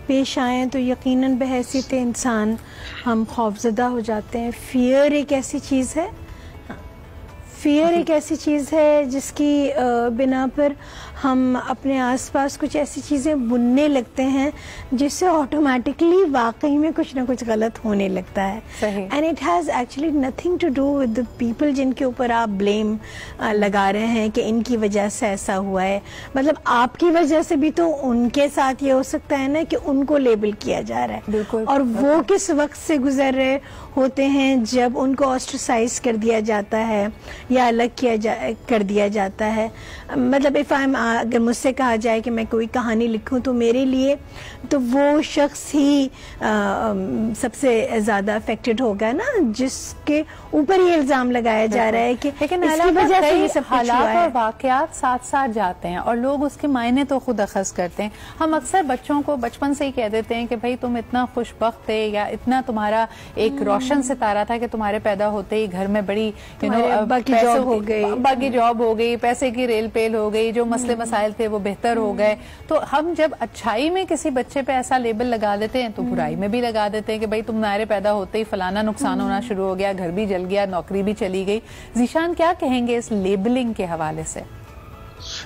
पेश आए तो यकीनन बहैसियत इंसान हम खौफजदा हो जाते हैं। फियर एक ऐसी चीज़ है, फियर एक ऐसी चीज़ है जिसकी बिना पर हम अपने आसपास कुछ ऐसी चीज़ें बुनने लगते हैं जिससे ऑटोमेटिकली वाकई में कुछ ना कुछ गलत होने लगता है। And it has actually nothing to do with the people जिनके ऊपर आप ब्लेम लगा रहे हैं कि इनकी वजह से ऐसा हुआ है। मतलब आपकी वजह से भी तो उनके साथ ये हो सकता है ना कि उनको लेबल किया जा रहा है, और वो किस वक्त से गुजर रहे होते हैं जब उनको ऑस्ट्रेसाइज कर दिया जाता है या अलग कर दिया जाता है। मतलब इफ आई अगर मुझसे कहा जाए कि मैं कोई कहानी लिखूं तो मेरे लिए तो वो शख्स ही सबसे ज्यादा अफेक्टेड होगा ना जिसके ऊपर ये इल्जाम लगाया जा रहा है कि लेकिन इसकी वजह से ये सब हालात और वाकयात साथ साथ जाते हैं और लोग उसके मायने तो खुद अखज़ करते हैं। हम अक्सर बच्चों को बचपन से ही कह देते हैं कि भाई तुम इतना खुशबख्त थे या इतना तुम्हारा एक रोशन सितारा था कि तुम्हारे पैदा होते ही घर में बड़ी अब्बा की जॉब हो गई, पैसे की रेल पेल हो गई, जो मसले मसाइल थे वो बेहतर हो गए। तो हम जब अच्छाई में किसी बच्चे पे ऐसा लेबल लगा देते हैं तो बुराई में भी लगा देते हैं कि भाई तुम्हारे पैदा होते ही फलाना नुकसान होना शुरू हो गया, घर भी जल गया, नौकरी भी चली गई। ज़ीशान क्या कहेंगे इस लेबलिंग के हवाले से?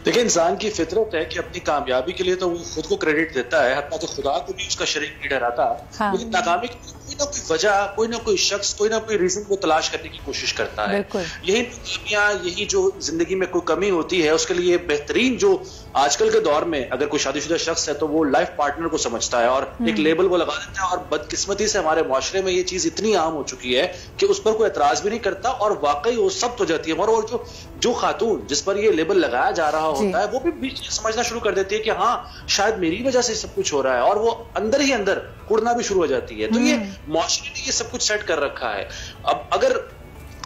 देखिए, इंसान की फितरत है कि अपनी कामयाबी के लिए तो वो खुद को क्रेडिट देता है, हत्ता कि खुदा को भी उसका शरीक नहीं ठहराता। लेकिन नाकामी की कोई نہ کوئی وجہ, کوئی نہ کوئی شخص, کوئی نہ کوئی ریزن کو تلاش کرنے کی کوشش کرتا ہے. یہی ناکامیاں, یہی جو زندگی میں کوئی کمی ہوتی ہے, اس کے لیے بہترین جو آج کل کے دور میں اگر کوئی شادی شدہ شخص ہے تو وہ لائف پارٹنر کو سمجھتا ہے اور ایک لیبل وہ لگا دیتا ہے. اور بدقسمتی سے ہمارے معاشرے میں یہ چیز اتنی عام ہو چکی ہے کہ اس پر کوئی اعتراض بھی نہیں کرتا, اور واقعی وہ سب ہو جاتی ہے. اور جو خاتون جس پر یہ لیبل لگایا جا رہا ہوتا ہے وہ بھی سمجھنا شروع کر دیتی ہے کہ ہاں شاید میری وجہ سے سب کچھ ہو رہا ہے, اور وہ اندر ہی اندر کڑنا بھی شروع ہو جاتی ہے. تو یہ معاشرے نے یہ سب کچھ سیٹ کر رکھا ہے. اب اگر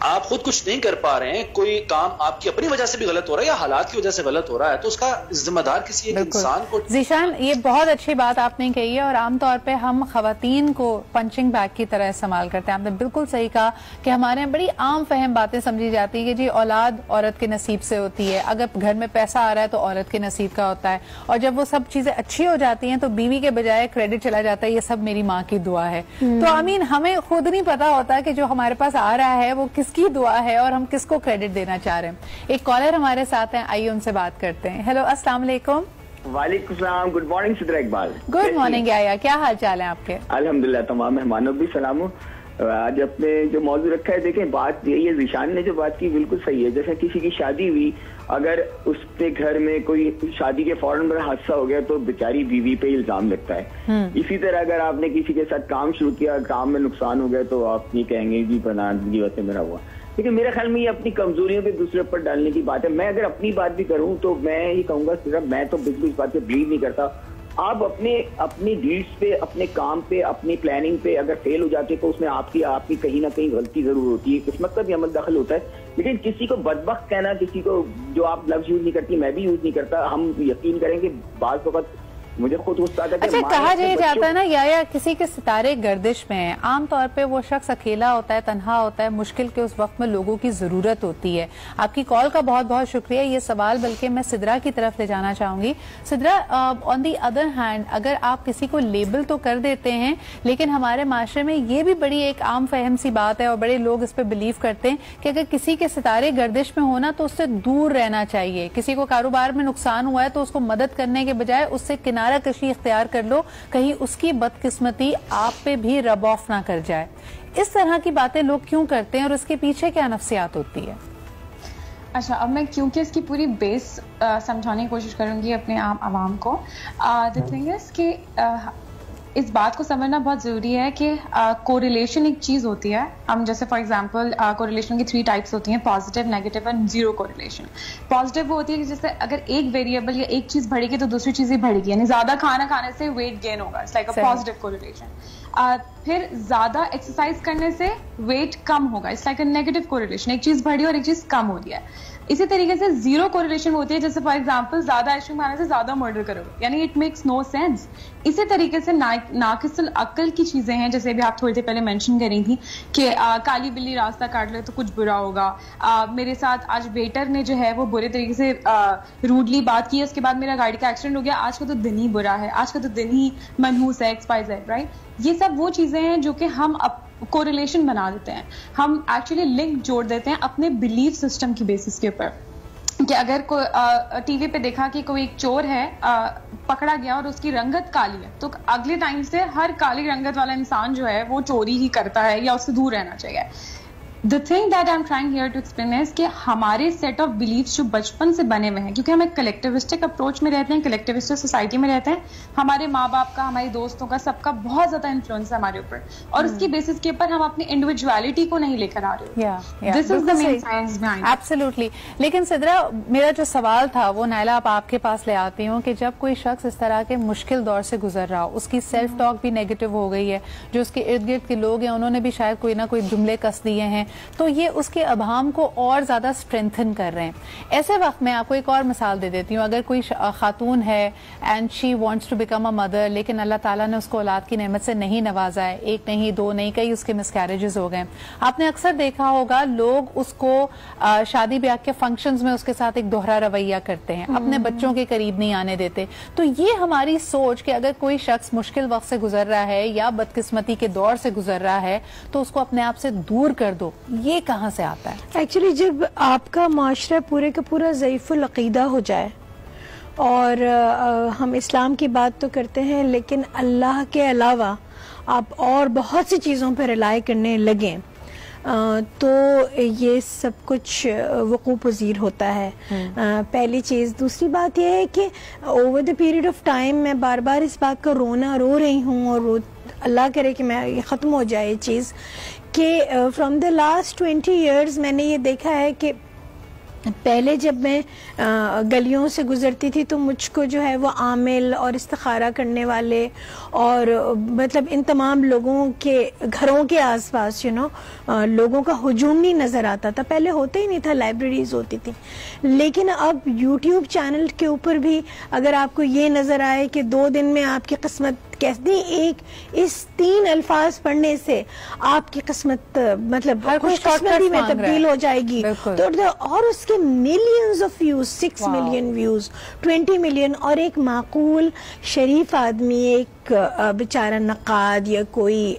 آپ خود کچھ نہیں کر پا رہے ہیں, کوئی کام آپ کی اپنی وجہ سے بھی غلط ہو رہا ہے یا حالات کی وجہ سے غلط ہو رہا ہے, تو اس کا ذمہ دار کسی ایک انسان کو. ذیشان, یہ بہت اچھی بات آپ نے کہی ہے, اور عام طور پہ ہم خواتین کو پنچنگ بیگ کی طرح استعمال کرتے ہیں. آپ نے بالکل صحیح کہا کہ ہمارے یہاں بڑی عام فہم باتیں سمجھی جاتی ہیں کہ جی اولاد عورت کے نصیب سے ہوتی ہے, اگر گھر میں پیسہ آ رہا ہے تو عورت کے نصیب کا ہوتا ہے, اور جب وہ سب چیزیں اچھی ہو جاتی ہیں تو بیوی کے بجائے کریڈٹ چلا جاتا ہے یہ سب میری ماں کی دعا ہے. تو آمین, ہمیں خود نہیں پتا ہوتا کہ جو ہمارے پاس آ رہا ہے وہ کس کی دعا ہے اور ہم کس کو کریڈٹ دینا چاہ رہے ہیں. ایک کالر ہمارے ساتھ ہیں, آئیے ان سے بات کرتے ہیں. ہیلو, السلام علیکم. وعلیکم السلام, good morning Sidra Iqbal. Good morning آیا, کیا حال چال ہے آپ کے؟ الحمدللہ, تمام مہمانوں بھی سلام ہوں. آج اپنے جو موضوع رکھا ہے, دیکھیں بات یہی ہے, ذیشان نے جو بات کی بالکل صحیح ہے. جیسے کسی کی شادی ہوئی, اگر اس کے گھر میں کوئی شادی کے فوراً بعد حادثہ ہو گیا تو بیچاری بیوی پہ الزام لگتا ہے. اسی طرح اگر آپ نے کسی کے ساتھ کام شروع کیا, کام میں نقصان ہو گیا تو آپ یہ کہیں گے جی فلان کی وجہ سے میرا ہوا. لیکن میرے خیال میں یہ اپنی کمزوریوں پہ دوسرے پر ڈالنے کی بات ہے. میں اگر اپنی بات بھی کروں تو میں یہ کہوں گا صرف, میں تو بالکل اس بات پہ بلیو نہیں کرتا. آپ اپنی ڈیڈس پہ, اپنے کام پہ, اپنی پلاننگ پہ اگر فیل ہو جاتے تو اس میں آپ کی کہیں نہ کہیں غلطی ضرور ہوتی ہے, قسمت کا بھی عمل دخل ہوتا ہے. لیکن کسی کو بدبخت کہنا, کسی کو جو آپ لفظ یوز نہیں کرتی, میں بھی یوز نہیں کرتا, ہم یقین کریں کہ بعض وقت مجھے خود غصہ آتا ہے. اچھا, کہا جاتا ہے نا یا کسی کے ستارے گردش میں ہیں, عام طور پہ وہ شخص اکیلا ہوتا ہے, تنہا ہوتا ہے, مشکل کے اس وقت میں لوگوں کی ضرورت ہوتی ہے. آپ کی کال کا بہت بہت شکریہ. یہ سوال بلکہ میں سدرا کی طرف لے جانا چاہوں گی. سدرا, آن دی ادر ہینڈ اگر آپ کسی کو لیبل تو کر دیتے ہیں, لیکن ہمارے معاشرے میں یہ بھی بڑی ایک عام فہم سی بات ہے اور بڑے لوگ اس پہ بلیو کرتے ہیں کہ اگر کسی کے ستارے گردش میں ہونا تو اس سے دور رہنا چاہیے. کسی کو کاروبار میں نقصان ہوا ہے تو اس کو مدد کرنے کے بجائے اس سے کنارہ کشی اختیار کر لو, کہیں اس کی بدقسمتی آپ پہ بھی رب آف نہ کر جائے. اس طرح کی باتیں لوگ کیوں کرتے ہیں اور اس کے پیچھے کیا نفسیات ہوتی ہے؟ اچھا, اب میں کیونکہ اس کی پوری بیس سمجھانے کی کوشش کروں گی اپنے عام عوام کو. دی تھنگ از کہ اس بات کو سمجھنا بہت ضروری ہے کہ کوریلیشن ایک چیز ہوتی ہے. ہم جیسے فار ایگزامپل کوریلیشن کی 3 ٹائپس ہوتی ہیں, positive, negative and zero correlation. Positive وہ ہوتی ہے کہ جیسے اگر ایک ویریبل یا ایک چیز بڑھے گی تو دوسری چیز ہی بڑھے گی, یعنی زیادہ کھانا کھانے سے ویٹ گین ہوگا. It's like a positive correlation. پھر زیادہ ایکسرسائز کرنے سے ویٹ کم ہوگا. It's like a negative correlation, ایک چیز بڑھی اور ایک چیز کم ہو رہی ہے. اسی طریقے سے زیرو کوریلیشن ہوتی ہے, جیسے فار ایگزامپل زیادہ آئس کریم کھانے سے زیادہ مرڈر کرو گے, یعنی اٹ میکس نو سینس. اسی طریقے سے ناقص العقل کی چیزیں ہیں, جیسے ابھی آپ تھوڑی دیر پہلے مینشن کر رہی تھی کہ کالی بلی راستہ کاٹ لے تو کچھ برا ہوگا. میرے ساتھ آج ویٹر نے جو ہے وہ برے طریقے سے روڈلی بات کی, اس کے بعد میرا گاڑی کا ایکسیڈنٹ ہو گیا, آج کا تو دن ہی برا ہے, آج کا تو دن ہی منحوس ہے, XYZ, رائٹ. یہ سب وہ چیزیں ہیں جو کہ ہم کوریلیشن بنا دیتے ہیں. ہم ایکچولی لنک جوڑ دیتے ہیں اپنے بلیف سسٹم کی بیسس کے اوپر, کہ اگر کوئی ٹی وی پہ دیکھا کہ کوئی ایک چور ہے, پکڑا گیا اور اس کی رنگت کالی ہے, تو اگلے ٹائم سے ہر کالی رنگت والا انسان جو ہے وہ چوری ہی کرتا ہے یا اس سے دور رہنا چاہیے. The thing that I'm trying here to explain is کہ ہمارے سیٹ آف بلیفس جو بچپن سے بنے ہوئے ہیں, کیونکہ ہم ایک کلیکٹیوسٹک اپروچ میں رہتے ہیں, کلیکٹیوسٹک سوسائٹی میں رہتے ہیں, ہمارے ماں باپ کا, ہمارے دوستوں کا, سب کا بہت زیادہ انفلوئنس ہے ہمارے اوپر, اور اس کی بیسس کے اوپر ہم اپنی انڈیویجویلٹی کو نہیں لے کر آ رہے ہیں. This is the main science behind it. Absolutely. لیکن سدرا, میرا جو سوال تھا وہ نائلہ آپ کے پاس لے آتی ہوں کہ جب کوئی شخص اس طرح کے مشکل دور سے گزر رہا ہو, اس کی سیلف ٹاک بھی نیگیٹو ہو گئی ہے, جو اس کے ارد گرد کے لوگ ہیں انہوں نے بھی شاید کوئی نہ کوئی جملے کس دیے ہیں, تو یہ اس کے ابہام کو اور زیادہ اسٹرینتھن کر رہے ہیں. ایسے وقت میں آپ کو ایک اور مثال دے دیتی ہوں. اگر کوئی خاتون ہے and she wants to become a mother, لیکن اللہ تعالیٰ نے اس کو اولاد کی نعمت سے نہیں نوازا ہے, 1 نہیں 2 نہیں, کئی اس کے مسکیریجز ہو گئے. آپ نے اکثر دیکھا ہوگا لوگ اس کو شادی بیاہ کے فنکشنز میں اس کے ساتھ ایک دوہرا رویہ کرتے ہیں, اپنے بچوں کے قریب نہیں آنے دیتے. تو یہ ہماری سوچ کہ اگر کوئی شخص مشکل وقت سے گزر رہا ہے یا بدقسمتی کے دور سے گزر رہا ہے تو اس کو اپنے آپ سے دور کر دو, یہ کہاں سے آتا ہے؟ ایکچولی جب آپ کا معاشرہ پورے کا پورا ضعیف العقیدہ ہو جائے, اور ہم اسلام کی بات تو کرتے ہیں لیکن اللہ کے علاوہ آپ اور بہت سی چیزوں پہ ریلائی کرنے لگیں تو یہ سب کچھ وقوع پذیر ہوتا ہے. پہلی چیز. دوسری بات یہ ہے کہ over the period of time میں بار بار اس بات کا رو رہی ہوں اور اللہ کرے کہ میں یہ ختم ہو جائے یہ چیز کہ فرام دا لاسٹ 20 ایئرز میں نے یہ دیکھا ہے کہ پہلے جب میں گلیوں سے گزرتی تھی تو مجھ کو جو ہے وہ عامل اور استخارہ کرنے والے اور مطلب ان تمام لوگوں کے گھروں کے آس پاس لوگوں کا ہجوم نہیں نظر آتا تھا. پہلے ہوتا ہی نہیں تھا, لائبریریز ہوتی تھی. لیکن اب یوٹیوب چینل کے اوپر بھی اگر آپ کو یہ نظر آئے کہ 2 دن میں آپ کی قسمت کیسے اس 3 الفاظ پڑھنے سے آپ کی قسمت مطلب خوش قسمتی میں تبدیل ہو جائے گی, تو اور اس کے millions of views, 6 million views, 20 million, اور ایک معقول شریف آدمی, ایک بیچارہ نقاد یا کوئی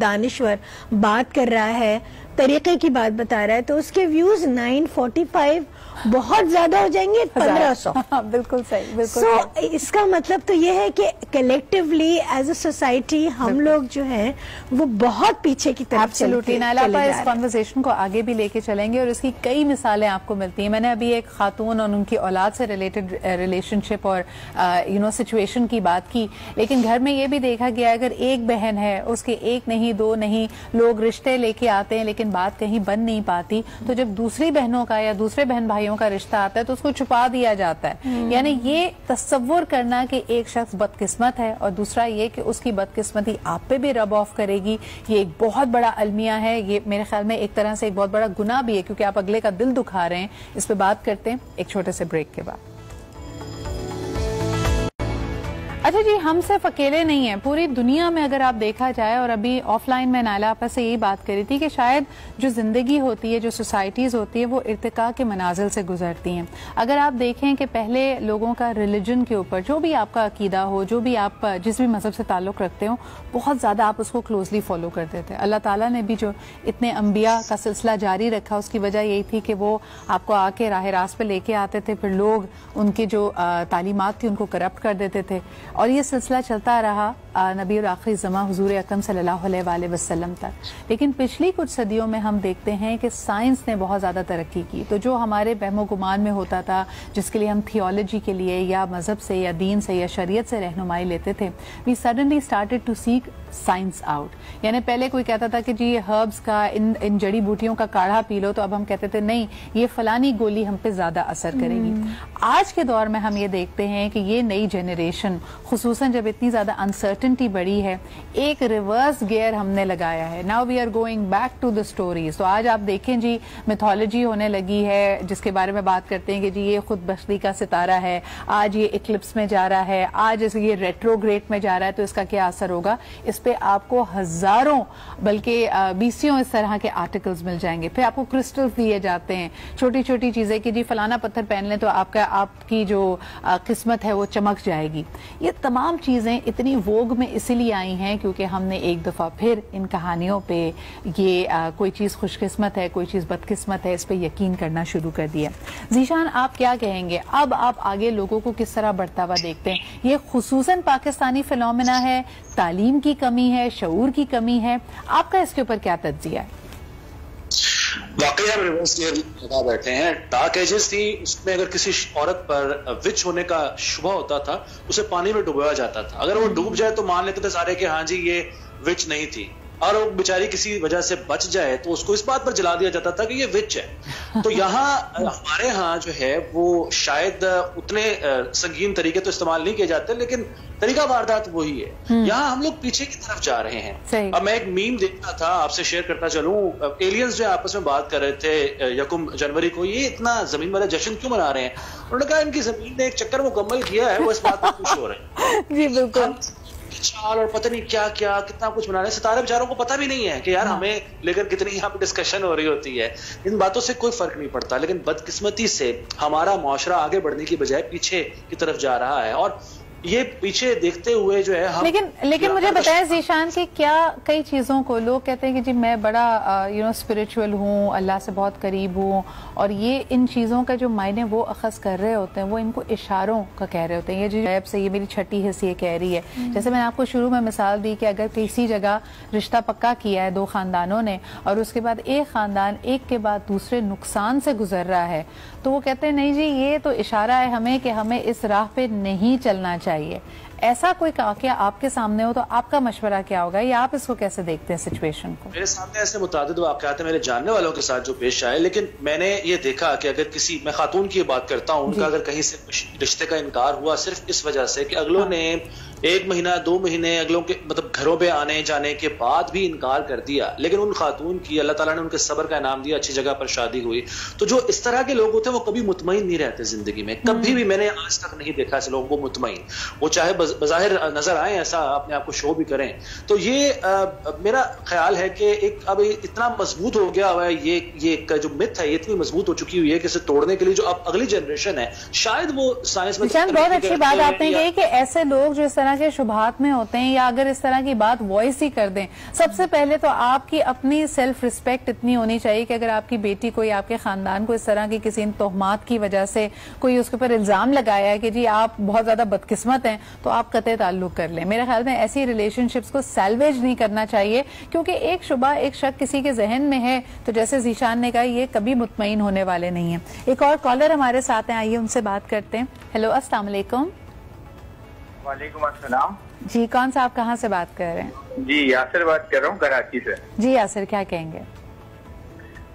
دانشور بات کر رہا ہے, طریقے کی بات بتا رہا ہے, تو اس کے ویوز 945 بہت زیادہ ہو جائیں گے 1500. بالکل صحیح, بالکل. سو اس کا مطلب تو یہ ہے کہ کلیکٹیولی ایز اے سوسائٹی ہم لوگ جو ہیں وہ بہت پیچھے کی طرف چلے جا رہے ہیں. اس کنورسیشن کو آگے بھی لے کے چلیں گے اور اس کی کئی مثالیں آپ کو ملتی ہیں. میں نے ابھی ایک خاتون اور ان کی اولاد سے ریلیٹڈ ریلیشن شپ اور سچویشن کی بات کی, لیکن گھر میں یہ بھی دیکھا گیا اگر ایک بہن ہے, اس کے 1 نہیں 2 نہیں لوگ رشتے لے کے آتے ہیں لیکن بات کہیں بن نہیں پاتی, تو جب دوسری بہنوں کا یا دوسرے بہن بھائیوں کا رشتہ آتا ہے تو اس کو چھپا دیا جاتا ہے. یعنی یہ تصور کرنا کہ ایک شخص بدقسمت ہے اور دوسرا یہ کہ اس کی بدقسمتی آپ پہ بھی رب آف کرے گی, یہ ایک بہت بڑا المیہ ہے. یہ میرے خیال میں ایک طرح سے ایک بہت بڑا گناہ بھی ہے کیونکہ آپ اگلے کا دل دکھا رہے ہیں. اس پہ بات کرتے ہیں ایک چھوٹے سے بریک کے بعد. اچھا جی, ہم صرف اکیلے نہیں ہیں, پوری دنیا میں اگر آپ دیکھا جائے, اور ابھی آف لائن میں نائلہ آپا سے یہی بات کری تھی کہ شاید جو زندگی ہوتی ہے, جو سوسائٹیز ہوتی ہے, وہ ارتقاء کے منازل سے گزرتی ہیں. اگر آپ دیکھیں کہ پہلے لوگوں کا ریلیجن کے اوپر جو بھی آپ کا عقیدہ ہو, جو بھی آپ جس بھی مذہب سے تعلق رکھتے ہو, بہت زیادہ آپ اس کو کلوزلی فالو کرتے تھے. اللہ تعالیٰ نے بھی جو اتنے انبیاء کا سلسلہ جاری رکھا, اس کی وجہ یہی تھی کہ وہ آپ کو آ کے راہ راست پہ لے کے آتے تھے, پھر لوگ ان کی جو تعلیمات تھی ان کو کرپٹ کر دیتے تھے, اور یہ سلسلہ چلتا رہا نبی الآخری زمان حضور اکرم صلی اللہ علیہ وآلہ وسلم تک. لیکن پچھلی کچھ صدیوں میں ہم دیکھتے ہیں کہ سائنس نے بہت زیادہ ترقی کی, تو جو ہمارے وہم و گمان میں ہوتا تھا, جس کے لیے ہم تھیولوجی کے لیے یا مذہب سے یا دین سے یا شریعت سے رہنمائی لیتے تھے, we suddenly started to seek science out. یعنی پہلے کوئی کہتا تھا کہ جی یہ ہربس کا ان جڑی بوٹیوں کا کاڑھا پی لو, تو اب ہم کہتے تھے نہیں, یہ فلانی گولی ہم پہ زیادہ اثر کرے گی. آج کے دور میں ہم یہ دیکھتے ہیں کہ یہ نئی جنریشن, خصوصاً جب اتنی زیادہ انسرٹنٹی بڑی ہے, ایک ریورس گیئر ہم نے لگایا ہے. Now we are going back to the stories. تو آج آپ دیکھیں جی میتھولوجی ہونے لگی ہے, جس کے بارے میں بات کرتے ہیں کہ جی یہ خود بختی کا ستارہ ہے, آج یہ اکلپس میں جا رہا ہے, آج یہ ریٹروگریڈ میں جا رہا ہے, تو اس کا کیا اثر ہوگا. اس پہ آپ کو ہزاروں بلکہ 20 اس طرح کے آرٹیکلز مل جائیں گے. پھر آپ کو کرسٹلز دیے جاتے ہیں, چھوٹی چھوٹی چیزیں کہ جی فلانا پتھر پہن لیں تو آپ کی جو قسمت ہے وہ چمک جائے گی. یہ تمام چیزیں اتنی ووگ میں اسی لیے آئی ہیں کیونکہ ہم نے ایک دفعہ پھر ان کہانیوں پہ یہ کوئی چیز خوش قسمت ہے, کوئی چیز بدقسمت ہے, اس پہ یقین کرنا شروع کر دیا. ذیشان, آپ کیا کہیں گے, اب آپ آگے لوگوں کو کس طرح بڑھتا ہوا دیکھتے ہیں؟ یہ خصوصاً پاکستانی فینومینا ہے, تعلیم کی کمی ہے, شعور کی کمی ہے, آپ کا اس کے اوپر کیا تجزیہ ہے؟ واقعی ہم ریورس گیئر لگا بیٹھے ہیں. ڈارک ایجز تھی, اس میں اگر کسی عورت پر وچ ہونے کا شبہ ہوتا تھا اسے پانی میں ڈبویا جاتا تھا. اگر وہ ڈوب جائے تو مان لیتے تھے سارے کہ ہاں جی یہ وچ نہیں تھی, اور وہ بیچاری کسی وجہ سے بچ جائے تو اس کو اس بات پر جلا دیا جاتا تھا کہ یہ وچ ہے. تو یہاں ہمارے ہاں جو ہے وہ شاید اتنے سنگین طریقے تو استعمال نہیں کیے جاتے, لیکن طریقہ واردات وہی ہے. یہاں ہم لوگ پیچھے کی طرف جا رہے ہیں. اب میں ایک میم دیکھا تھا, آپ سے شیئر کرتا چلوں. ایلینز جو آپس میں بات کر رہے تھے 1 جنوری کو, یہ اتنا زمین والا جشن کیوں منا رہے ہیں؟ انہوں نے کہا ان کی زمین نے ایک چکر مکمل کیا ہے, وہ اس بات پر خوش ہو رہے ہیں. جی بالکل. چال اور پتہ نہیں کیا کیا کتنا کچھ بنا رہے ہیں. ستارے بیچاروں کو پتہ بھی نہیں ہے کہ یار ہمیں لے کر کتنی یہاں پہ ڈسکشن ہو رہی ہوتی ہے. ان باتوں سے کوئی فرق نہیں پڑتا, لیکن بدقسمتی سے ہمارا معاشرہ آگے بڑھنے کی بجائے پیچھے کی طرف جا رہا ہے. اور یہ پیچھے دیکھتے ہوئے جو ہے ہم لیکن مجھے بتائیں ذیشان کہ کیا کئی چیزوں کو لوگ کہتے ہیں کہ جی میں بڑا اسپرچول ہوں، اللہ سے بہت قریب ہوں، اور یہ ان چیزوں کا جو معنی وہ اخذ کر رہے ہوتے ہیں وہ ان کو اشاروں کا کہہ رہے ہوتے ہیں. یہ جو غیب سے یہ میری چھٹی حصہ یہ کہہ رہی ہے. جیسے میں نے آپ کو شروع میں مثال دی کہ اگر کسی جگہ رشتہ پکا کیا ہے 2 خاندانوں نے اور اس کے بعد ایک خاندان ایک کے بعد دوسرے نقصان سے گزر رہا ہے تو وہ کہتے ہیں نہیں جی یہ تو اشارہ ہے ہمیں کہ ہمیں اس راہ پہ نہیں چلنا چاہیے. ایسا کوئی واقعہ آپ کے سامنے ہو تو آپ کا مشورہ کیا ہوگا یا آپ اس کو کیسے دیکھتے ہیں سچویشن کو؟ میرے سامنے ایسے متعدد واقعات ہیں میرے جاننے والوں کے ساتھ جو پیش آئے، لیکن میں نے یہ دیکھا کہ اگر کسی، میں خاتون کی بات کرتا ہوں، ان کا اگر کہیں سے رشتے کا انکار ہوا صرف اس وجہ سے کہ اگلوں نے 1 مہینہ 2 مہینے اگلوں کے مطلب گھروں پہ آنے جانے کے بعد بھی انکار کر دیا، لیکن ان خاتون کی اللہ تعالیٰ نے ان کے صبر کا انعام دیا، اچھی جگہ پر شادی ہوئی. تو جو اس طرح کے لوگ ہوتے ہیں وہ کبھی مطمئن نہیں رہتے زندگی میں، کبھی بھی میں نے آج تک نہیں دیکھا ایسے لوگوں کو مطمئن. وہ چاہے بظاہر نظر آئیں ایسا اپنے آپ کو شو بھی کریں. تو یہ میرا خیال ہے کہ ایک اب اتنا مضبوط ہو گیا ہوا ہے یہ جو مت ہے یہ اتنی مضبوط ہو چکی ہوئی ہے کہ اسے توڑنے کے لیے جو اب اگلی جنریشن ہے شاید وہ سائنس میں بہت اچھی بات آپ نے کہی کہ ایسے لوگ جو اس طرح کے شبہات میں ہوتے ہیں یا اگر اس طرح کی بات وائس ہی کر دیں، سب سے پہلے تو آپ کی اپنی سیلف ریسپیکٹ اتنی ہونی چاہیے کہ اگر آپ کی بیٹی کو یا آپ کے خاندان کو اس طرح کی کسی تہمات کی وجہ سے کوئی اس کے اوپر الزام لگایا ہے کہ جی آپ بہت زیادہ بدقسمت ہیں تو آپ قطع تعلق کر لیں. میرے خیال میں ایسی ریلیشن شپس کو سیلویج نہیں کرنا چاہیے کیونکہ ایک شبہ ایک شک کسی کے ذہن میں ہے تو جیسے ذیشان نے کہا یہ کبھی مطمئن ہونے والے نہیں ہیں. ایک اور کالر ہمارے ساتھ ہیں، آئیے ان سے بات کرتے ہیں. ہیلو، السلام علیکم. وعلیکم السلام. جی کون سا، آپ کہاں سے بات کر رہے ہیں؟ جی یاسر بات کر رہا ہوں کراچی سے. جی یاسر، کیا کہیں گے؟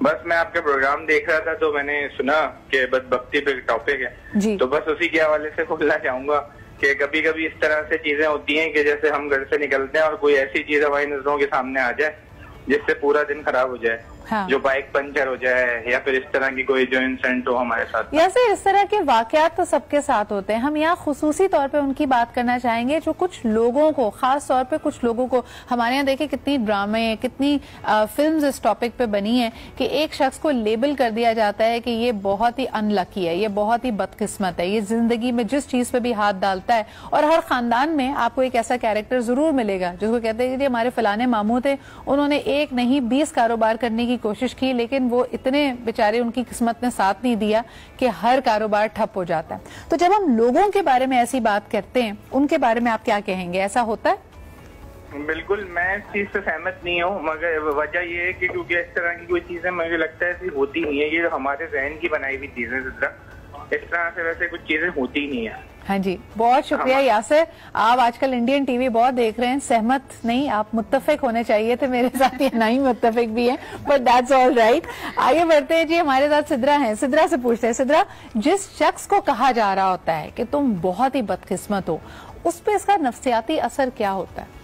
بس میں آپ کے پروگرام دیکھ رہا تھا تو میں نے سنا کہ بدبختی پہ ٹاپک ہے تو بس اسی کے حوالے سے بولنا چاہوں گا کہ کبھی کبھی اس طرح سے چیزیں ہوتی ہیں کہ جیسے ہم گھر سے نکلتے ہیں اور کوئی ایسی چیز ہماری نظروں کے سامنے آ جائے جس سے پورا دن خراب ہو جائے، جو بائک پنچر ہو جائے یا پھر اس طرح کی کوئی جو انسیڈنٹ ہو ہمارے ساتھ. یاسر، اس طرح کے واقعات تو سب کے ساتھ ہوتے ہیں. ہم یہاں خصوصی طور پہ ان کی بات کرنا چاہیں گے جو کچھ لوگوں کو، خاص طور پہ کچھ لوگوں کو، ہمارے یہاں دیکھیں کتنی ڈرامے ہیں، کتنی فلمز اس ٹاپک پہ بنی ہیں کہ ایک شخص کو لیبل کر دیا جاتا ہے کہ یہ بہت ہی ان لکی ہے، یہ بہت ہی بدقسمت ہے، یہ زندگی میں جس چیز پہ بھی ہاتھ ڈالتا ہے. اور ہر خاندان میں آپ کو ایک ایسا کیریکٹر ضرور ملے گا جس کو کہتے ہیں کہ ہمارے فلانے ماموں تھے، انہوں نے 1 نہیں 20 کاروبار کرنے کی کوشش کی لیکن وہ اتنے بیچارے ان کی قسمت نے ساتھ نہیں دیا کہ ہر کاروبار ٹھپ ہو جاتا ہے. تو جب ہم لوگوں کے بارے میں ایسی بات کرتے ہیں ان کے بارے میں آپ کیا کہیں گے؟ ایسا ہوتا ہے؟ بالکل میں اس چیز سے سہمت نہیں ہوں، مگر وجہ یہ ہے کہ کیونکہ اس طرح کی کوئی چیزیں مجھے لگتا ہے ایسی ہوتی نہیں ہے، یہ ہمارے ذہن کی بنائی ہوئی چیزیں، اس طرح سے ویسے کچھ چیزیں ہوتی ہی نہیں ہیں. ہاں جی، بہت شکریہ یاسر. آپ آج کل انڈین ٹی وی بہت دیکھ رہے ہیں، سہمت نہیں، آپ متفق ہونے چاہیے تھے میرے ساتھ، یا نہیں متفق بھی ہیں، بٹ دیٹس آل رائٹ. آگے بڑھتے ہیں جی، ہمارے ساتھ سدرا ہیں. سدرا سے پوچھتے ہیں، سدرا، جس شخص کو کہا جا رہا ہوتا ہے کہ تم بہت ہی بدقسمت ہو، اس پہ اس کا نفسیاتی اثر کیا ہوتا ہے؟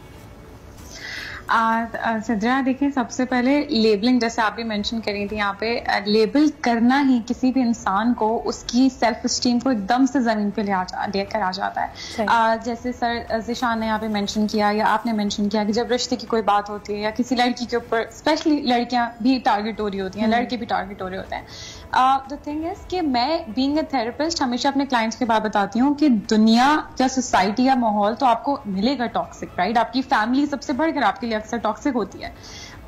سدرا دیکھیں، سب سے پہلے لیبلنگ جیسے آپ بھی مینشن کری تھی یہاں پہ، لیبل کرنا ہی کسی بھی انسان کو اس کی سیلف اسٹیم کو ایک دم سے زمین پہ لے کر آ جاتا ہے. جیسے سر ذیشان نے یہاں پہ مینشن کیا یا آپ نے مینشن کیا کہ جب رشتے کی کوئی بات ہوتی ہے یا کسی لڑکی کے اوپر، اسپیشلی لڑکیاں بھی ٹارگیٹ ہو رہی ہوتی ہیں، لڑکے بھی ٹارگیٹ ہو رہے ہوتے ہیں. دا تھنگ از کہ میں بینگ اے تھراپسٹ ہمیشہ اپنے کلائنٹس کے بات بتاتی ہوں کہ دنیا یا سوسائٹی یا ماحول تو آپ کو ملے گا ٹاکسک، رائٹ؟ آپ کی فیملی سب سے بڑھ کر آپ کے لیے اکثر ٹاکسک ہوتی ہے.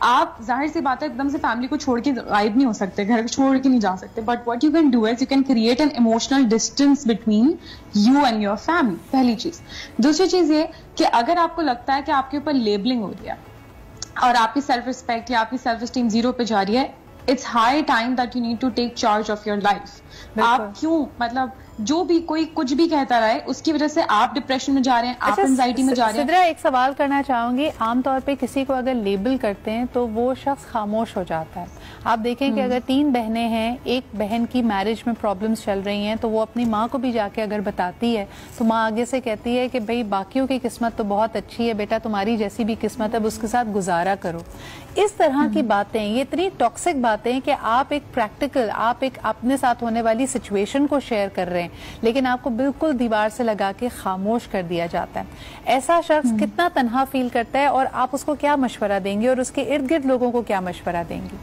آپ ظاہر سی بات ہے ایک دم سے فیملی کو چھوڑ کے غائب نہیں ہو سکتے، گھر چھوڑ کے نہیں جا سکتے، but what you can do is you can create an emotional distance between you and your family, پہلی چیز. دوسری چیز یہ کہ اگر آپ کو لگتا ہے کہ آپ کے اوپر لیبلنگ ہو رہی ہے اور آپ کی سیلف ریسپیکٹ یا آپ کی سیلف اسٹیم 0 پہ جا رہی ہے، it's high time that you need to take charge of your life. آپ کیوں مطلب جو بھی کوئی کچھ بھی کہتا رہے اس کی وجہ سے آپ ڈپریشن میں جا رہے ہیں، آپ انزائٹی میں جا رہے ہیں. سدرا، ایک سوال کرنا چاہوں گی. عام طور پہ کسی کو اگر لیبل کرتے ہیں تو وہ شخص خاموش ہو جاتا ہے. آپ دیکھیں کہ اگر 3 بہنیں ہیں، ایک بہن کی میرج میں پرابلمز چل رہی ہیں تو وہ اپنی ماں کو بھی جا کے اگر بتاتی ہے تو ماں آگے سے کہتی ہے کہ بھئی باقیوں کی قسمت تو بہت اچھی ہے بیٹا، تمہاری جیسی بھی قسمت ہے اب اس کے ساتھ گزارا کرو. اس طرح کی باتیں، یہ اتنی ٹاکسک باتیں کہ آپ ایک پریکٹیکل، آپ ایک اپنے ساتھ ہونے والی سچویشن کو شیئر کر رہے ہیں لیکن آپ کو بالکل دیوار سے لگا کے خاموش کر دیا جاتا ہے. ایسا شخص کتنا تنہا فیل کرتا ہے اور آپ اس کو کیا مشورہ دیں گے اور اس کے ارد گرد لوگوں کو کیا مشورہ دیں گے؟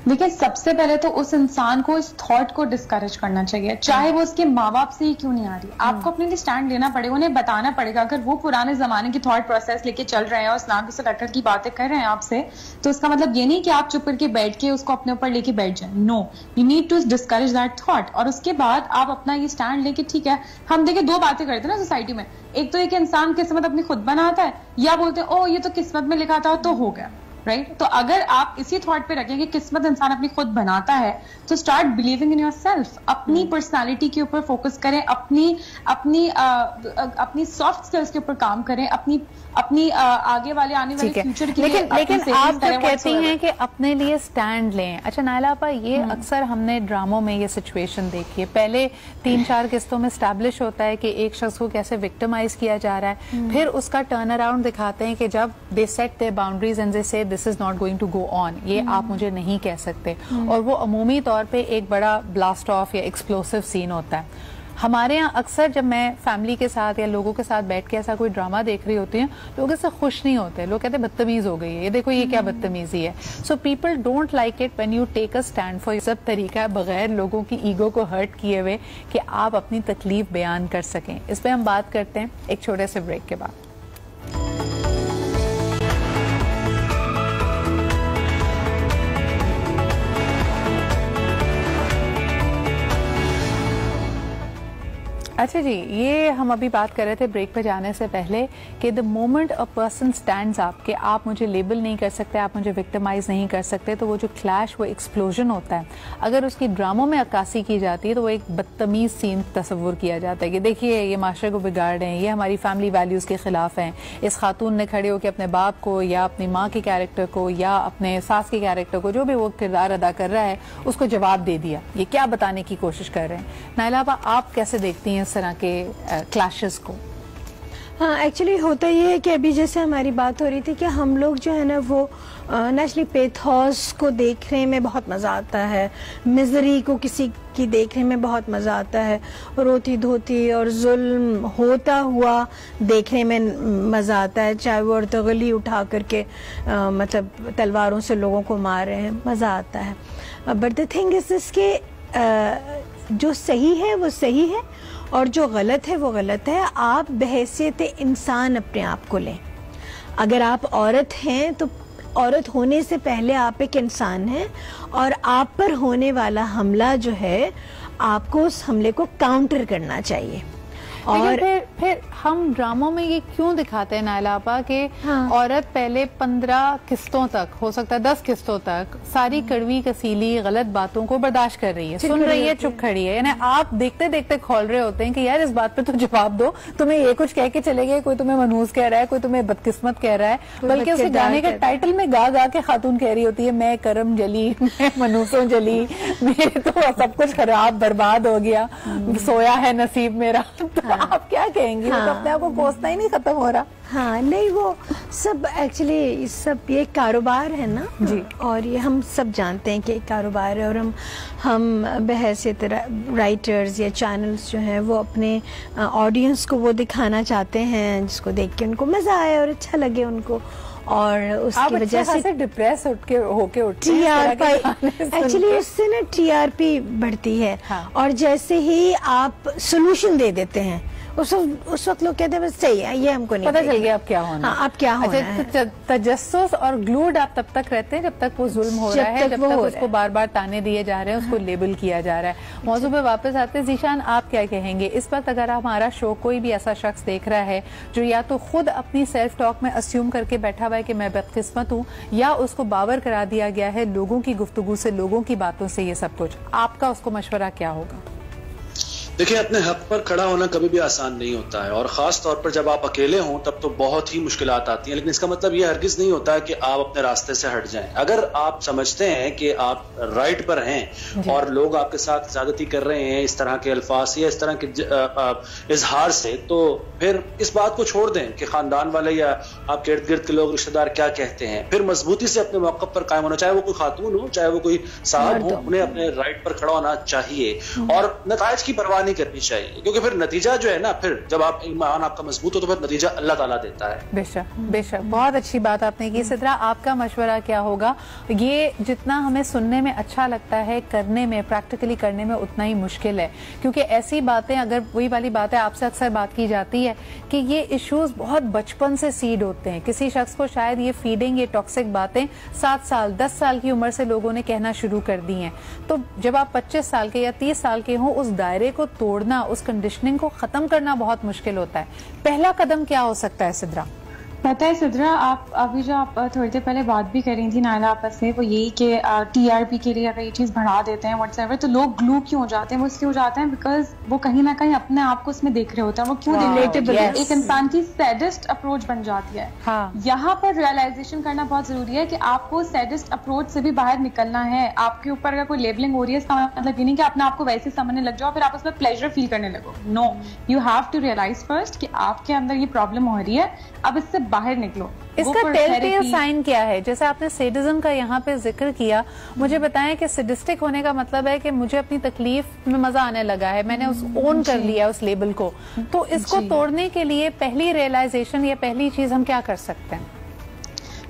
देखिए सबसे पहले तो उस इंसान को इस थॉट को डिस्करेज करना चाहिए, चाहे वो उसके माँ बाप से ही क्यों नहीं आ रही। आपको अपने लिए स्टैंड लेना पड़ेगा, उन्हें बताना पड़ेगा। अगर वो पुराने जमाने की थॉट प्रोसेस लेके चल रहे हैं और इस्लाम से टक्कर की बातें कर रहे हैं आपसे, तो इसका मतलब ये नहीं कि आप चुप करके बैठ के उसको अपने ऊपर लेके बैठ जाए। No, you need to discourage that thought. और उसके बाद आप अपना ये स्टैंड लेके, ठीक है, हम देखिए दो बातें करते हैं ना सोसाइटी में, एक तो एक इंसान किस्मत अपनी खुद बनाता है, या बोलते हैं ओ ये तो किस्मत में लिखा था तो हो गया, राइट। तो अगर आप इसी थॉट पे रखें कि किस्मत इंसान अपनी खुद बनाता है, तो स्टार्ट बिलीविंग इन योरसेल्फ। अपनी पर्सनालिटी के ऊपर फोकस करें, अपनी सॉफ्ट स्किल्स के ऊपर काम करें, अपनी आगे वाले आने वाले फ्यूचर के लिए। लेकिन आप जब कहती हैं कि अपने लिए स्टैंड लें, अच्छा नायला आपा, ये अक्सर हमने ड्रामों में ये सिचुएशन देखी है। पहले 3-4 किस्तों में स्टैब्लिश होता है कि एक शख्स को कैसे विक्टिमाइज किया जा रहा है, फिर उसका टर्न अराउंड दिखाते हैं कि जब they set their boundaries and they say this is not going to go on, ये आप मुझे नहीं कह सकते, और वो अमूमी तौर पे एक बड़ा ब्लास्ट ऑफ या एक्सप्लोसिव सीन होता है। हमारे यहाँ अक्सर जब मैं फैमिली के साथ या लोगों के साथ बैठ के ऐसा कोई ड्रामा देख रही होती हूँ, लोग इससे खुश नहीं होते, लोग कहते हैं बदतमीज हो गई है, ये देखो ये क्या बदतमीजी है। So people don't like it when you take a stand for. सब तरीका है बगैर लोगों की ईगो को हर्ट किए हुए कि आप अपनी तकलीफ बयान कर सकें। इस पर हम बात करते हैं एक छोटे से ब्रेक के बाद। अच्छा जी, ये हम अभी बात कर रहे थे ब्रेक पे जाने से पहले कि the moment a person stands up कि आप मुझे लेबल नहीं कर सकते, आप मुझे विक्टिमाइज नहीं कर सकते, तो वो जो क्लैश, वो एक्सप्लोजन होता है, अगर उसकी ड्रामों में अक्कासी की जाती है तो वो एक बदतमीज सीन तस्वुर किया जाता है कि देखिए ये माशरे को बिगाड़ रहे हैं, ये हमारी फैमिली वैल्यूज़ के खिलाफ हैं। इस खातून ने खड़े होकर अपने बाप को या अपनी माँ के कैरेक्टर को या अपने सास के कैरेक्टर को, जो भी वो किरदार अदा कर रहा है, उसको जवाब दे दिया। ये क्या बताने की कोशिश कर रहे हैं? नायला आपा, आप कैसे देखती हैं इस तरह के क्लैशेस को? हाँ, एक्चुअली होता ये है कि अभी जैसे हमारी बात हो रही थी कि हम लोग जो है ना वो नेचुरली पेथोस को देखने में बहुत मज़ा आता है, मिजरी को किसी की देखने में बहुत मज़ा आता है, रोती धोती और जुल्म होता हुआ देखने में मज़ा आता है, चाहे वो अर्तगली उठा करके मतलब तलवारों से लोगों को मार रहे हैं, मज़ा आता है। But the thing is this के जो सही है वो सही है और जो गलत है वो गलत है। आप बहैसियत इंसान अपने आप को लें। अगर आप औरत हैं तो औरत होने से पहले आप एक इंसान हैं, और आप पर होने वाला हमला जो है, आपको उस हमले को काउंटर करना चाहिए। और फिर हम ड्रामों में ये क्यों दिखाते हैं नायला आपा कि औरत पहले 15 किस्तों तक, हो सकता है 10 किस्तों तक, सारी कड़वी कसीली गलत बातों को बर्दाश्त कर रही है, सुन रही है, चुप खड़ी है। यानी आप देखते देखते खोल रहे होते हैं कि यार इस बात पे तो जवाब दो, तुम्हें ये कुछ कह के चले गए, कोई तुम्हें मनहूस कह रहा है, कोई तुम्हें बदकिस्मत कह रहा है, बल्कि उसके गाने के टाइटल में गा गा के खातून कह रही होती है मैं करम जली, मैं मनहूसों जली, मेरे तो सब कुछ खराब बर्बाद हो गया, सोया है नसीब मेरा। आप क्या कहेंगी? हाँ, तो अपने आप को कोसना ही नहीं खत्म हो रहा। हाँ, नहीं, वो सब एक्चुअली सब ये कारोबार है ना जी, और ये हम सब जानते हैं कि कारोबार है, और हम बहैसियत राइटर्स या चैनल्स जो हैं वो अपने ऑडियंस को वो दिखाना चाहते हैं जिसको देख के उनको मजा आए और अच्छा लगे उनको, और उसकी वजह से डिप्रेस होके उठते हैं। एक्चुअली उससे ना TRP बढ़ती है। हाँ। और जैसे ही आप सोल्यूशन दे देते हैं उस वक्त लोग कहते हैं बस सही है, ये हमको नहीं पता चल गया अब क्या होना। हाँ, अब क्या होना है। तजस्सुस और ग्लूड आप तब तक रहते हैं जब तक वो जुल्म हो रहा है, जब तक उसको बार बार ताने दिए जा रहे हैं, उसको लेबल किया जा रहा है। मौजू पे वापस आते हैं, जीशान आप क्या कहेंगे इस वक्त? अगर हमारा शो कोई भी ऐसा शख्स देख रहा है जो या तो खुद अपनी सेल्फ टॉक में अस्यूम करके बैठा हुआ है कि मैं बदकिस्मत हूँ, या उसको बावर करा दिया गया है लोगों की गुफ्तगू से, लोगों की बातों से ये सब कुछ, आपका उसको मशवरा क्या होगा? देखिए, अपने हक पर खड़ा होना कभी भी आसान नहीं होता है, और खास तौर पर जब आप अकेले हों तब तो बहुत ही मुश्किलात आती हैं। लेकिन इसका मतलब ये हरगिज नहीं होता है कि आप अपने रास्ते से हट जाएं। अगर आप समझते हैं कि आप राइट पर हैं और लोग आपके साथ ज्यादती कर रहे हैं इस तरह के अल्फाज या इस तरह के इजहार से, तो फिर इस बात को छोड़ दें कि खानदान वाले या आपके इर्द गिर्द के लोग, रिश्तेदार क्या कहते हैं। फिर मजबूती से अपने मौक़िफ़ पर कायम होना, चाहे वो कोई खातून हो, चाहे वो कोई साहब हो, उन्हें अपने राइट पर खड़ा होना चाहिए और नताइज की परवाह نہیں کرنی چاہیے, کیونکہ پھر نتیجہ جو ہے نا, پھر جب آپ ایمان آپ کا مضبوط ہو تو پھر نتیجہ اللہ تعالیٰ دیتا ہے. بے شک بے شک, بہت اچھی بات آپ نے کی. سدرا, آپ کا مشورہ کیا ہوگا؟ یہ جتنا ہمیں سننے میں اچھا لگتا ہے, کرنے میں پریکٹیکلی کرنے میں اتنا ہی مشکل ہے, کیونکہ ایسی باتیں, اگر وہی والی بات ہے آپ سے اکثر بات کی جاتی ہے کہ یہ ایشوز بہت بچپن سے سیڈ ہوتے ہیں. کسی شخص کو شاید یہ فیڈنگ, یہ ٹاکسک باتیں 7 سال 10 سال کی عمر سے لوگوں نے کہنا شروع کر دی ہیں. تو جب آپ 25 سال کے یا 30 سال کے ہوں, اس دائرے کو توڑنا, اس کنڈیشننگ کو ختم کرنا بہت مشکل ہوتا ہے. پہلا قدم کیا ہو سکتا ہے سدرا؟ پتہ ہے سدرا, آپ ابھی جو آپ تھوڑی دیر پہلے بات بھی کر رہی تھی نائلہ آپس سے, وہ یہی کہ ٹی آر پی کے لیے اگر یہ چیز بڑھا دیتے ہیں واٹس ایور, تو لوگ گلو کیوں ہو جاتے ہیں؟ وہ اس لیے ہو جاتے ہیں بیکاز وہ کہیں نہ کہیں اپنے آپ کو اس میں دیکھ رہے ہوتے ہیں. وہ کیوں ریلیٹیبل ہے, ایک انسان کی سیڈسٹ اپروچ بن جاتی ہے. یہاں پر ریئلائزیشن کرنا بہت ضروری ہے کہ آپ کو سیڈسٹ اپروچ سے بھی باہر نکلنا ہے. آپ کے اوپر اگر کوئی لیبلنگ ہو رہی ہے, اس کا مطلب یہ نہیں کہ اپنے آپ کو ویسے سمجھنے لگ جاؤ پھر آپ اس میں پلیزر فیل کرنے لگو. No, you have to realise first کہ آپ کے اندر یہ پرابلم ہو رہی ہے, اب اس سے باہر نکلو. اس کا ٹیل ٹیل سائن کیا ہے؟ جیسے آپ نے سیڈزم کا یہاں پہ ذکر کیا, مجھے بتائیں کہ سیڈسٹک ہونے کا مطلب ہے کہ مجھے اپنی تکلیف میں مزہ آنے لگا ہے, میں نے اس اون کر لیا اس لیبل کو. تو اس کو توڑنے کے لیے پہلی ریئلائزیشن یا پہلی چیز ہم کیا کر سکتے ہیں؟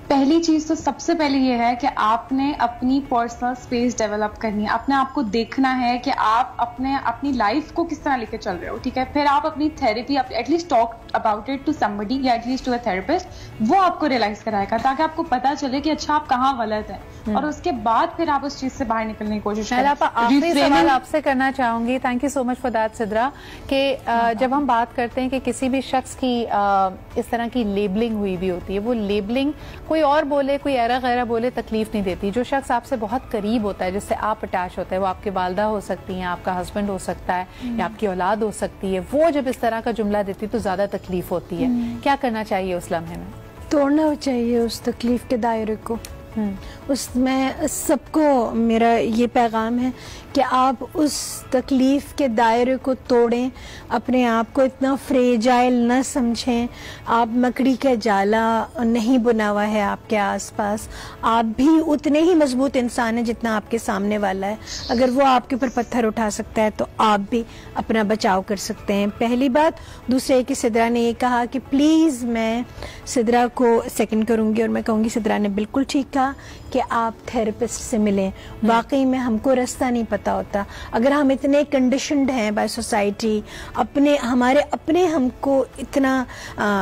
پہلی چیز تو سب سے پہلے یہ ہے کہ آپ نے اپنی پرسنل سپیس ڈیولپ کرنی ہے. اپنے آپ کو دیکھنا ہے کہ آپ اپنی لائف کو کس طرح لے کے چل رہے ہو. ٹھیک ہے, پھر آپ اپنی therapy at least talk about it to somebody یا at least to a therapist, وہ آپ کو ریئلائز کرائے گا تاکہ آپ کو پتا چلے کہ اچھا آپ کہاں غلط ہیں, اور اس کے بعد پھر آپ اس چیز سے باہر نکلنے کی کوشش کریں. آخری سوال آپ سے کرنا چاہوں گی, thank you so much for that Sidra, کہ جب ہم بات کرتے ہیں کہ کسی بھی شخص کی اس طرح کی لیبلنگ ہوئی بھی ہوتی ہے, وہ لیبلنگ کوئی اور بولے, کوئی ایرا غیرہ بولے, تکلیف نہیں دیتی. جو شخص آپ سے بہت قریب ہوتا ہے, جس سے آپ اٹیچ ہوتے ہیں, وہ آپ کی والدہ ہو سکتی ہیں, آپ کا ہسبینڈ ہو سکتا ہے, یا آپ کی اولاد ہو سکتی ہے, وہ جب اس طرح کا جملہ دیتی تو زیادہ تکلیف ہوتی ہے. کیا کرنا چاہیے اس لمحے میں؟ توڑنا چاہیے اس تکلیف کے دائرے کو. اس میں سب کو میرا یہ پیغام ہے کہ آپ اس تکلیف کے دائرے کو توڑیں, اپنے آپ کو اتنا فریجائل نہ سمجھیں. آپ مکڑی کا جالا نہیں بنا ہوا ہے آپ کے آس پاس, آپ بھی اتنے ہی مضبوط انسان ہیں جتنا آپ کے سامنے والا ہے. اگر وہ آپ کے اوپر پتھر اٹھا سکتا ہے تو آپ بھی اپنا بچاؤ کر سکتے ہیں. پہلی بات. دوسرے کہ سدرا نے یہ کہا کہ پلیز, میں سدرا کو سیکنڈ کروں گی اور میں کہوں گی سدرا نے بالکل ٹھیک کہا کہ آپ تھراپسٹ سے ملیں. واقعی میں ہم کو راستہ نہیں پتا ہوتا. اگر ہم اتنے کنڈیشنڈ ہیں بائی سوسائٹی, ہمارے اپنے ہم کو اتنا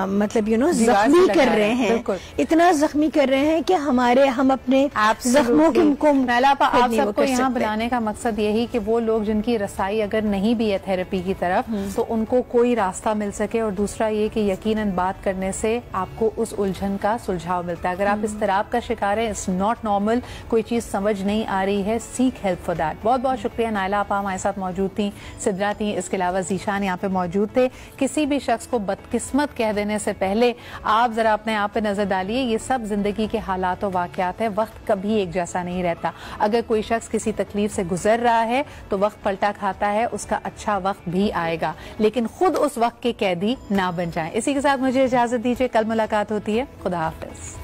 مطلب زخمی کر رہے ہیں, اتنا زخمی کر رہے ہیں کہ ہم اپنے زخموں کو آپ سب کو یہاں بلانے کا مقصد یہی کہ وہ لوگ جن کی رسائی اگر نہیں بھی ہے تھراپی کی طرف, تو ان کو کوئی راستہ مل سکے. اور دوسرا یہ کہ یقیناً بات کرنے سے آپ کو اس الجھن کا سلجھاؤ ملتا ہے. اگر آپ اضطراب کا شکار ہیں, اٹس ناٹ نارمل, کوئی چیز سمجھ نہیں آ رہی ہے, سیک ہیلپ فار دیٹ. بہت بہت شکریہ نائلہ, آپ ہمارے ساتھ موجود تھیں, سدرا تھیں, اس کے علاوہ ذیشان یہاں پہ موجود تھے. کسی بھی شخص کو بدقسمت کہہ دینے سے پہلے آپ ذرا اپنے آپ پہ نظر ڈالیے. یہ سب زندگی کے حالات و واقعات ہیں, وقت کبھی ایک جیسا نہیں رہتا. اگر کوئی شخص کسی تکلیف سے گزر رہا ہے تو وقت پلٹا کھاتا ہے, اس کا اچھا وقت بھی آئے گا, لیکن خود اس وقت کے قیدی نہ بن جائیں. اسی کے ساتھ مجھے اجازت دیجیے, کل ملاقات ہوتی ہے. خدا حافظ.